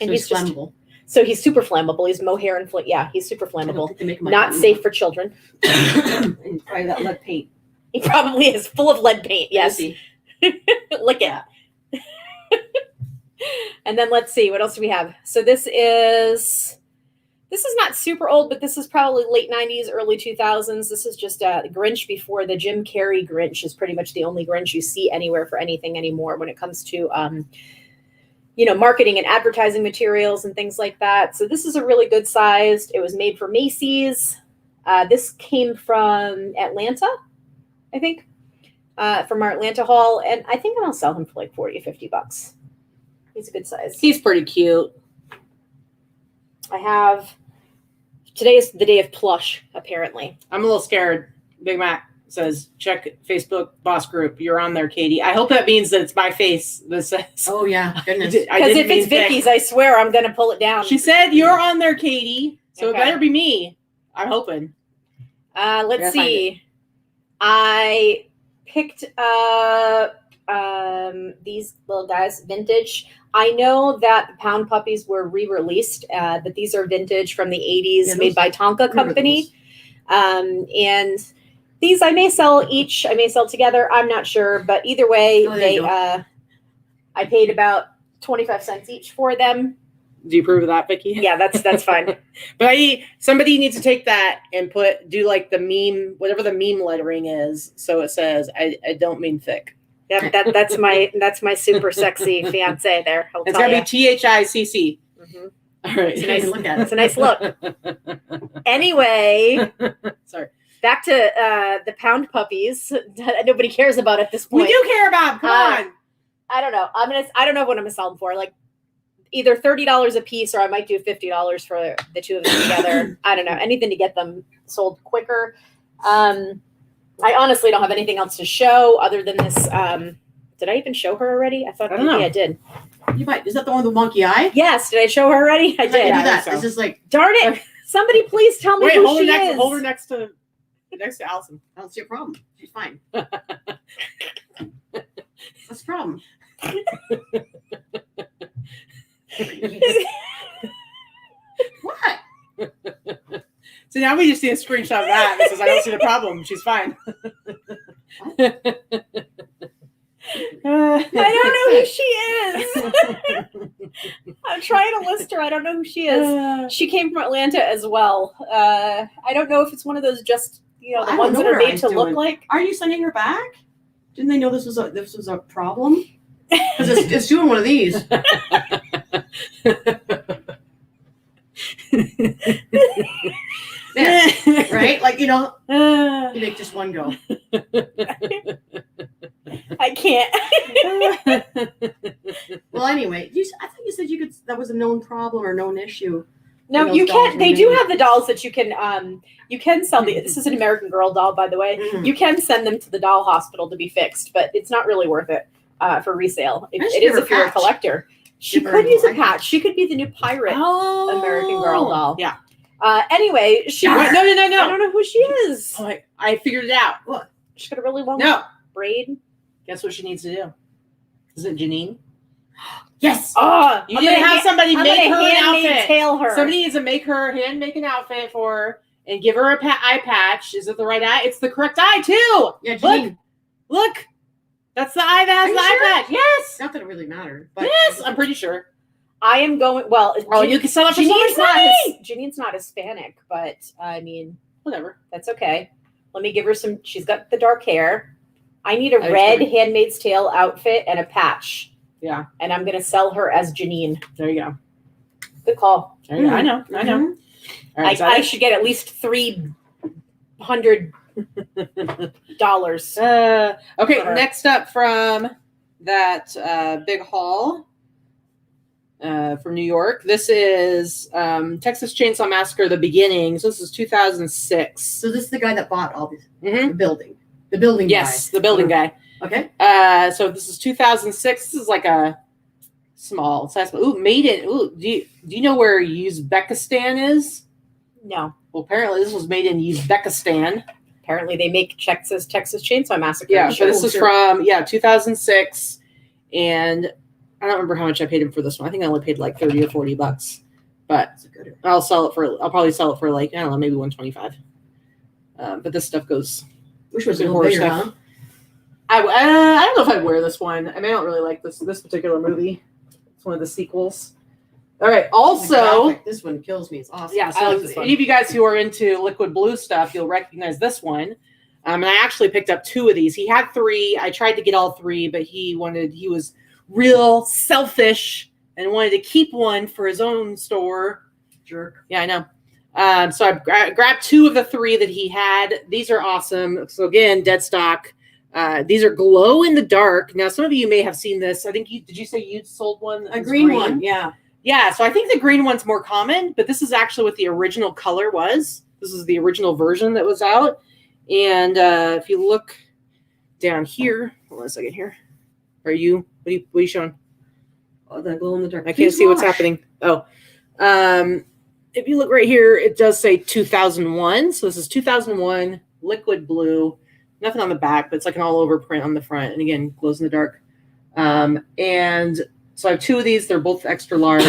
so he's flammable. So he's super flammable. He's mohair and he's super flammable. Not safe for children. And probably that lead paint. He probably is full of lead paint. Yes. Lick it. And then let's see, what else do we have? So this is not super old, but this is probably late 90s, early 2000s. This is just a Grinch before the Jim Carrey Grinch is pretty much the only Grinch you see anywhere for anything anymore when it comes to, marketing and advertising materials and things like that. So this is a really good sized. It was made for Macy's. This came from Atlanta, I think, from our Atlanta haul. And I think I'm going to sell him for like 40 or $50. He's a good size. He's pretty cute. Today is the day of plush, apparently. I'm a little scared. Big Mac says, check Facebook boss group. You're on there, Katy. I hope that means that it's my face that says. Oh, yeah. Goodness. Because if it's Vicky's, I swear I'm going to pull it down. She said, you're on there, Katy. So It better be me. I'm hoping. Let's see. I picked up these little guys, vintage. I know that the Pound Puppies were re-released, but these are vintage from the 80s, made by Tonka Company. And these I may sell each. I may sell together. I'm not sure. But either way, I paid about 25 cents each for them. Do you approve of that, Vikki? Yeah, that's fine. But somebody needs to take that and do like the meme, whatever the meme lettering is. So it says, I don't mean thick. Yep, that's my super sexy fiance there. It's got to be THICC. Mm-hmm. All right. It's a nice look at it. It's a nice look. Anyway. Sorry. Back to the Pound Puppies. Nobody cares about at this point. We do care about them. Come on. I don't know. I don't know what I'm gonna sell them for. Like either $30 a piece, or I might do $50 for the two of them together. I don't know. Anything to get them sold quicker. I honestly don't have anything else to show other than this. Did I even show her already? I thought maybe I did. You might. Is that the one with the wonky eye? Yes. Did I show her already? I did. Do that. It's just like, darn it. Somebody please tell me who she is. Hold her next to Allison. I don't see a problem. She's fine. What's the problem? What? So now we just see a screenshot of that. It says, I don't see the problem. She's fine. I don't know who she is. I'm trying to list her. I don't know who she is. She came from Atlanta as well. I don't know if it's one of those just, the ones that are made to look like. Are you sending her back? Didn't they know this was a problem? Because it's doing one of these. you know, Uh, you make just one go. I can't. Well, anyway, I thought you said that was a known problem or known issue. No, Those you dolls can't. They were do made. have the dolls that you can sell. This is an American Girl doll, by the way. Mhm. You can send them to the doll hospital to be fixed, but it's not really worth it for resale. I It should is give her if you're a patch. collector. She Give her could use a an patch. She could be the new pirate American Girl doll. Yeah. Anyway, she. Wait, no. I don't know who she is. Oh, I figured it out. What? She's got a really long No. braid. Guess what she needs to do? Is it Janine? Yes. Oh, You need to have somebody make her an outfit. Tail her. Somebody needs to make make an outfit for her and give her eye patch. Is it the right eye? It's the correct eye too. Yeah, Janine. Look. That's the eye that has Are the you eye sure? patch. Yes. Not that it really mattered. But Yes, I'm pretty sure. I am going. Well, Oh, you can sell it for so much money. Janine's not Hispanic, but I mean, Whatever. that's okay. Let me give her some. She's got the dark hair. I need a I red agree. Handmaid's Tale outfit and a patch. Yeah. And I'm going to sell her as Janine. There you go. Good call. There you go. I know. Mhm. All right, is that I it? should get at least $300. Okay, For her. next up from that big haul from New York. This is Texas Chainsaw Massacre: The Beginning. So this is 2006. So this is the guy that bought all this, Mhm. the building. The building Yes, guy. the building guy. Okay. So this is 2006. This is like a small size. Ooh, made in. Ooh, do you know where Uzbekistan is? No. Well, apparently this was made in Uzbekistan. Apparently they make Texas Chainsaw Massacre. Yeah, so this Sure, is sure. from 2006, and I don't remember how much I paid him for this one. I think I only paid like $30 or $40, but That's a good. I'll probably sell it for like, I don't know, maybe $125. But this stuff goes. Wish it was a Some little horror bigger, stuff. huh? I don't know if I'd wear this one. I mean, I don't really like this particular movie. It's one of the sequels. All right. The Also, graphic, this one kills me. It's awesome. yeah. I So like this one. any of you guys who are into liquid blue stuff, you'll recognize this one. And I actually picked up 2 of these. He had 3. I tried to get all 3, but he was real selfish and wanted to keep one for his own store. Jerk. Yeah, I know. So I grabbed 2 of the 3 that he had. These are awesome. So again, dead stock. These are glow in the dark. Now, some of you may have seen this. I think did you say you sold one? that A was green one. Yeah. Yeah, so I think the green one's more common, but this is actually what the original color was. This is the original version that was out. And if you look down here, hold on a second here. What are you showing? Oh, the glow in the dark. I can't see what's happening. Oh, if you look right here, it does say 2001. So this is 2001 liquid blue. Nothing on the back, but it's like an all over print on the front. And again, glows in the dark. And so I have 2 of these. They're both extra large,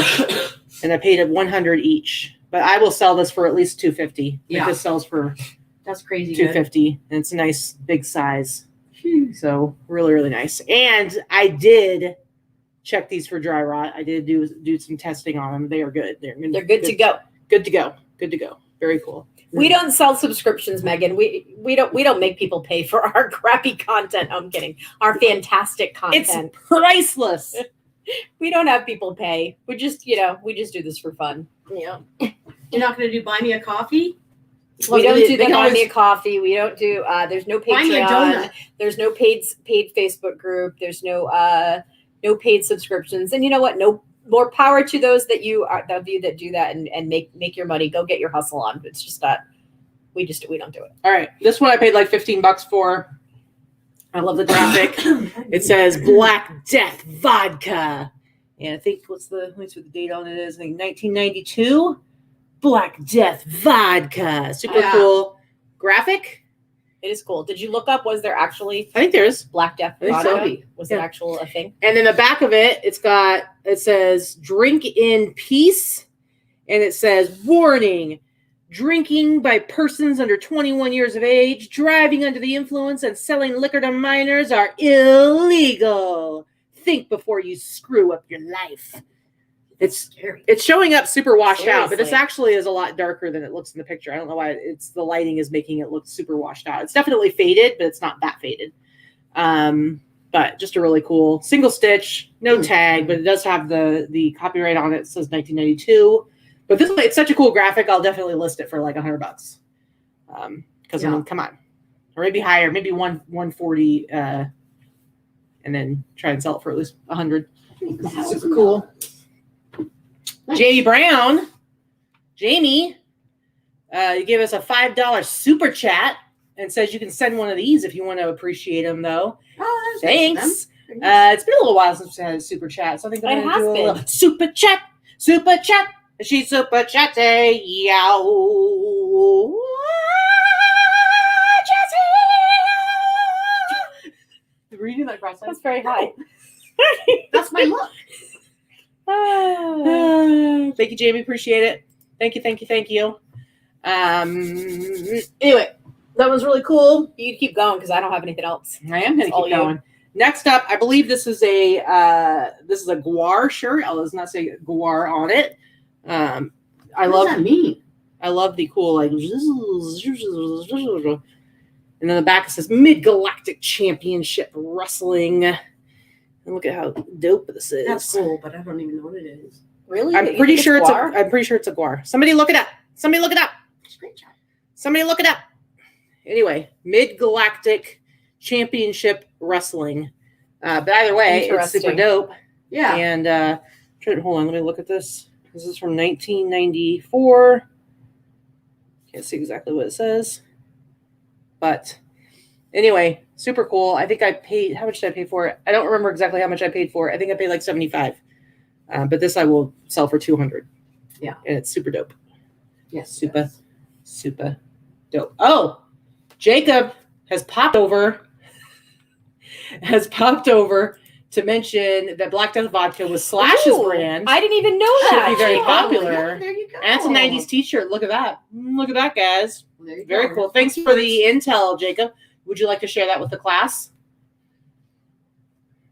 and I paid $100 each. But I will sell this for at least $250. Yeah. This sells for That's crazy. Good. $250, and it's a nice big size. So really, really nice. And I did check these for dry rot. I did do some testing on them. They are good. They're good to go. Good to go. Good to go. Very cool. We don't sell subscriptions, Megan. We don't make people pay for our crappy content. I'm kidding. Our fantastic content. It's priceless. We don't have people pay. We just do this for fun. Yeah. You're not going to do buy me a coffee? We don't do They the can buy always- me a coffee. We don't do. There's no Buy me a Patreon. donut. There's no paid Facebook group. There's no paid subscriptions. And you know what? No more power to those that that do that and make your money. Go get your hustle on. It's just that we don't do it. All right. This one I paid like $15 for. I love the graphic. It says Black Death Vodka. And I think let me see what the date on it is. I think 1992. Black Death Vodka. Super Yeah. cool graphic. It is cool. Did you look up? Was there actually I think there is. Black Death I think so. vodka? Was it Yeah. actual a thing? And then the back of it, it says drink in peace. And it says warning, drinking by persons under 21 years of age, driving under the influence, and selling liquor to minors are illegal. Think before you screw up your life. It's showing up super washed out, but this Seriously. actually is a lot darker than it looks in the picture. I don't know why the lighting is making it look super washed out. It's definitely faded, but it's not that faded. But just a really cool single stitch, no tag, but it does have the copyright on it. It says 1992. But it's such a cool graphic. I'll definitely list it for like $100. Because Because I mean, come on, or maybe higher, maybe 140, and then try and sell it for at least 100. Super cool. Nice. Jamie Brown, Jamie, you gave us a $5 super chat and says you can send one of these if you want to appreciate them, though. Oh, Thanks. nice. It's been a little while since we had a super chat, so I think I'm It going to has do a been. little super chat. She's super chatty. Yow. Were you doing that cross-eyed? That's very high. That's my look. Thank you, Jamie. Appreciate it. Thank you. Anyway, that was really cool. You keep going because I don't have anything else. I am going to All keep you. going. Next up, I believe this is a Guar shirt. It does not say Guar on it. I What love does that mean? I love the cool like, and then the back it says Mid-Galactic Championship Wrestling. And look at how dope this is. That's cool, but I don't even know what it is. Really? I'm You pretty think sure it's guar? I'm pretty sure it's a Guar. Somebody look it up. Screenshot. Somebody look it up. Anyway, Mid-Galactic Championship Wrestling. But either way, it's super Interesting. dope. Yeah. And hold on, let me look at this. This is from 1994. Can't see exactly what it says. But anyway, super cool. I think I paid, how much did I pay for it? I don't remember exactly how much I paid for it. I think I paid like $75. But this I will sell for $200. Yeah. And it's super dope. Yes. Super dope. Oh, Jacob has popped over to mention that Black Death Vodka was Slash's Ooh, brand. I didn't even know Should that. be very Oh, popular. yeah, there you go. And it's a 90s t-shirt. Look at that. Look at that, guys. There you Very go. cool. Thanks for the intel, Jacob. Would you like to share that with the class?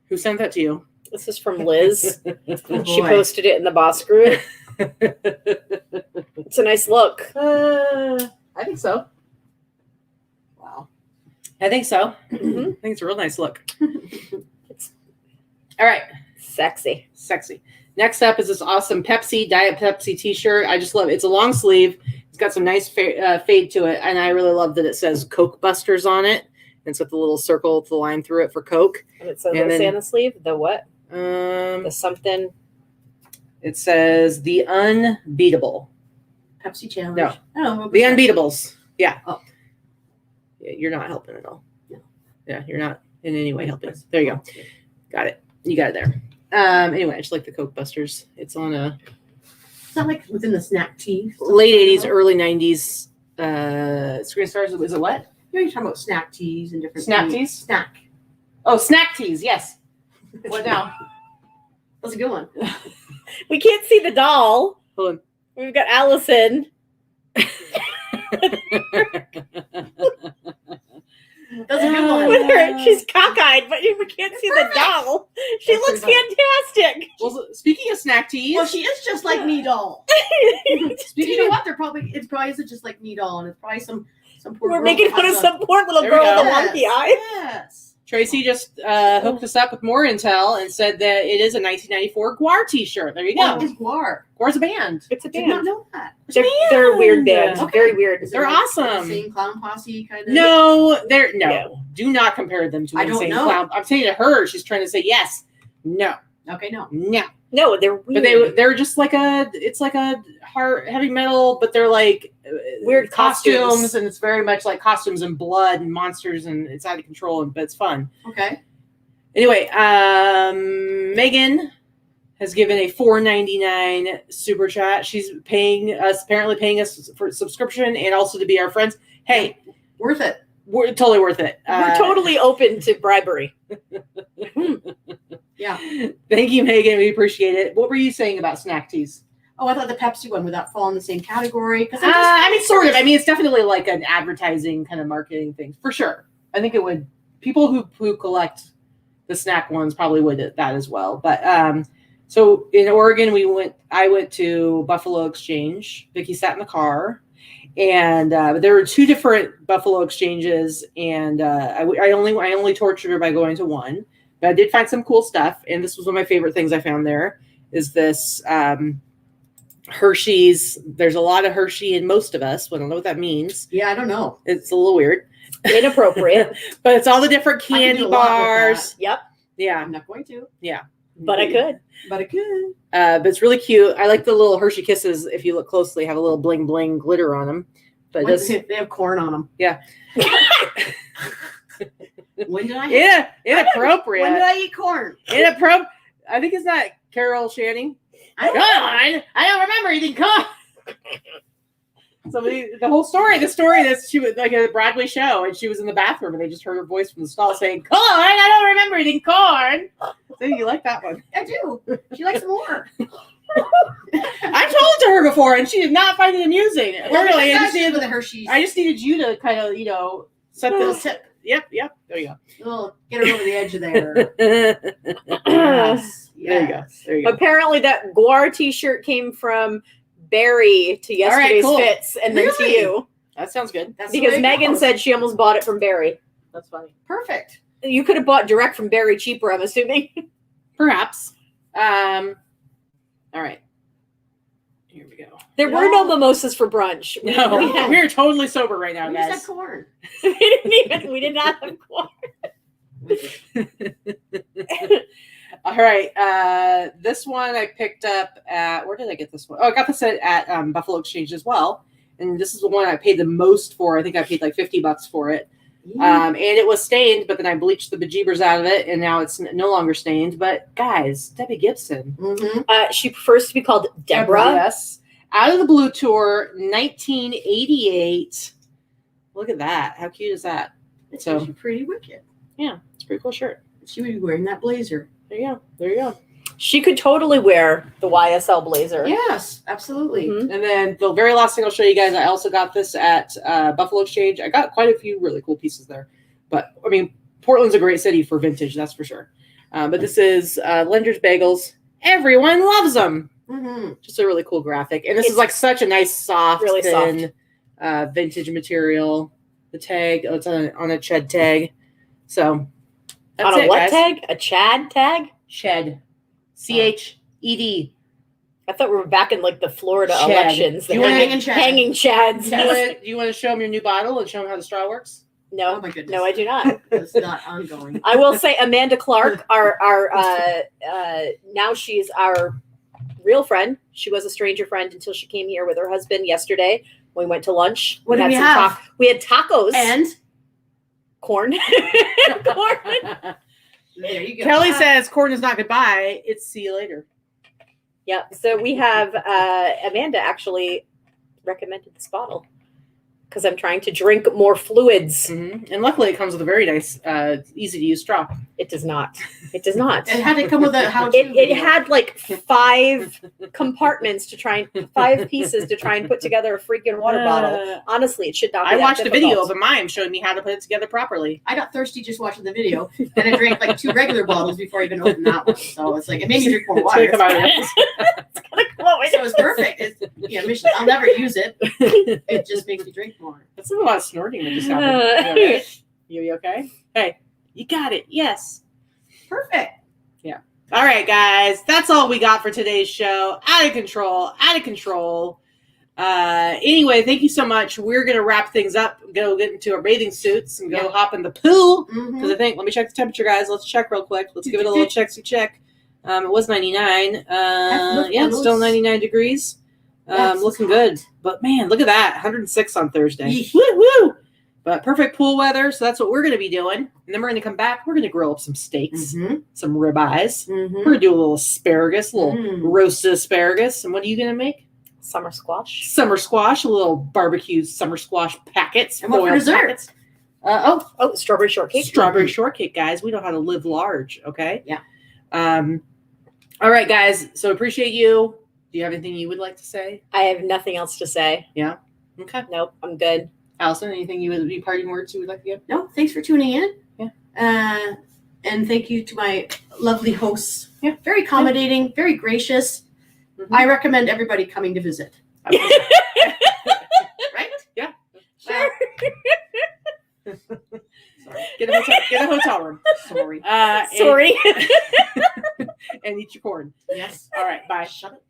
Who sent that to you? This is from Liz. Oh, She boy. posted it in the boss group. It's a nice look. I think so. Wow. I think so. Mhm. I think it's a real nice look. All right. Sexy. Sexy. Next up is this awesome Diet Pepsi t-shirt. I just love it. It's a long sleeve. It's got some nice fade to it. And I really love that it says Coke Busters on it. And it's with the little circle with the line through it for Coke. And it says, And what does it say then- on the sleeve? The what? The something. It says the unbeatable. Pepsi challenge. No. Oh, The unbeatables. Yeah. Oh. Yeah, you're not helping at all. No. Yeah, you're not in any way helping. There you go. Got it. You got it there. Anyway, I just like the Coke Busters. It's on a It's not like within the snack tea. late 80s, early 90s Screen Stars. Is it what? You're talking about snack teas and different Snack teas? Snack. Oh, snack teas. Yes. What now? That's a good one. We can't see the doll. Hold on. We've got Allison. That's a good one. With her, she's cockeyed, but we can't see the doll. She That's looks pretty fantastic. Well, speaking of snack teas, Well, she is just like me doll. You know what? It probably isn't just like me doll, and it's probably some poor We're girl making that fun of has some poor little There we girl with a go. wonky eye. Yes. Tracy just hooked us up with more intel and said that it is a 1994 Guar t-shirt. There you go. What is Guar? Guar's a band. It's a Did not band. know that. They're weird bands. Okay. Very weird. Is it They're like awesome. Insane Clown Posse kind of. No, they're no. No. Do not compare them to I don't Insane know. Clown. I'm saying to her, she's trying to say yes. No. Okay, no. No. No, they're weird. But they're just like it's like a hard heavy metal, but they're like Weird costumes. and it's very much like costumes and blood and monsters and it's out of control but it's fun. Okay. Anyway, Megan has given a $4.99 super chat. She's apparently paying us for subscription and also to be our friends. Hey, Worth it. we're totally worth it. We're totally open to bribery. Yeah. Thank you, Megan. We appreciate it. What were you saying about snack teas? Oh, I thought the Pepsi one would that fall in the same category? Because I mean, sort of. I mean, it's definitely like an advertising kind of marketing thing for sure. I think it would. People who collect the snack ones probably would that as well. But so in Oregon, I went to Buffalo Exchange. Vikki sat in the car, and there were two different Buffalo Exchanges, and I only tortured her by going to one. But I did find some cool stuff, and this was one of my favorite things I found there. Is this Hershey's. There's a lot of Hershey in most of us. We don't know what that means. Yeah, I don't know. It's a little weird. Inappropriate. But it's all the different I can candy do a lot with Yep. that. Yeah. I'm not going to. But I could. But I could. But it's really cute. I like the little Hershey Kisses. If you look closely, have a little bling bling glitter on them. But They have corn on them. Yeah. When did I? Inappropriate. When did I eat corn? Inappropriate. I think it's not Carol Channing. I don't God, I don't remember eating corn. So the whole story, that she was like a Broadway show, and she was in the bathroom, and they just heard her voice from the stall saying, "Corn, I don't remember eating corn." So you like that one? I do. She likes more. I've told it to her before, and she did not find it amusing. Literally, with the Hershey's. I just needed you to kind of, set little the tip. Yep. There you Oh, get her over the edge of there. go. Yes. There you go. Apparently, that Guar T-shirt came from Barry to yesterday's cool. fits, and then to Really? you, That sounds good. That's the because way it Megan goes. said she almost bought it from Barry. That's funny. Perfect. You could have bought direct from Barry cheaper, I'm assuming. Perhaps. All right. Here we go. There were no mimosas for brunch. No, we, had- we're totally sober right now, We just guys. had corn. we did not have corn. All right. This one I picked up at, where did I get this one? Oh, I got this at Buffalo Exchange as well. And this is the one I paid the most for. I think I paid like $50 for it. And it was stained, but then I bleached the bejeebers out of it, and now it's no longer stained. But guys, Debbie Gibson. Mm-hmm. She prefers to be called Deborah. Yes. Out of the Blue Tour, 1988. Look at that. How cute is that? It's So- actually pretty wicked. Yeah, it's a pretty cool shirt. She would be wearing that blazer. There you go. She could totally wear the YSL blazer. Yes, absolutely. Mhm. And then the very last thing I'll show you guys, I also got this at Buffalo Exchange. I got quite a few really cool pieces there. But, I mean, Portland's a great city for vintage, that's for sure. But this is Lender's Bagels. Everyone loves them. Mm-hmm. Just a really cool graphic. And this is like such a nice, soft, Really thin, vintage material. The tag, it's on a Ched tag. So, that's On a it, what guys. tag? A Chad tag? Ched. Ched. I thought we were back in like the Florida Chad. elections. You wanna- hanging Chads. Do you want to show them your new bottle and show them how the straw works? No, Oh my goodness. no, I do not. It's not ongoing. I will say Amanda Clark, now she's our real friend. She was a stranger friend until she came here with her husband yesterday. We went to lunch. What did had we some have? we had tacos And corn. Corn. there you go. Kelly says corn is not goodbye. It's see you later. Yep. So we have Amanda actually recommended this bottle because I'm trying to drink more fluids. And luckily it comes with a very nice, easy to use straw. It does not. It does not. It had to come with a how-to. It had like 5 compartments to try and 5 pieces to try and put together a freaking water bottle. Honestly, it should not be I that watched a video difficult. of a mime showing me how to put it together properly. I got thirsty just watching the video, and I drank like 2 regular bottles before I even opened that one. So it's like it made me drink more It's gonna water. come out of the episode. So it was perfect. Mission. I'll never use it. It just makes me drink more. That's a lot of snorting that just happened. You okay? You okay? Hey, you got it. Yes. Perfect. All right, guys. That's all we got for today's show. Out of control. Anyway, thank you so much. We're going to wrap things up, go get into our bathing suits, and go hop in the pool. Because I think, let me check the temperature, guys. Let's check real quick. Let's give it a little check. It was 99. Yeah, it's still 99 degrees. Looking good. But man, look at that. 106 on Thursday. Yeesh. Woo-woo! But perfect pool weather. So that's what we're going to be doing. And then we're going to come back. We're going to grill up some steaks, some ribeyes. We're going to do a little asparagus, a little roasted asparagus. And what are you going to make? Summer squash. Summer squash, a little barbecue summer squash packets. And what for foil dessert? packets. Oh, strawberry shortcake. Strawberry shortcake, guys. We know how to live large, okay? Yeah. All right, guys. So appreciate you. Do you have anything you would like to say? I have nothing else to say. Okay. Nope, I'm good. Allison, anything you would be parting words you would like to give? No, thanks for tuning in. Yeah. And thank you to my lovely hosts. Yeah. Very accommodating, very gracious. I recommend everybody coming to visit. Right? Yeah. Sure. Sorry. Get a hotel room. Sorry. Sorry. And eat your corn. Yes. All right. Bye. Shut it.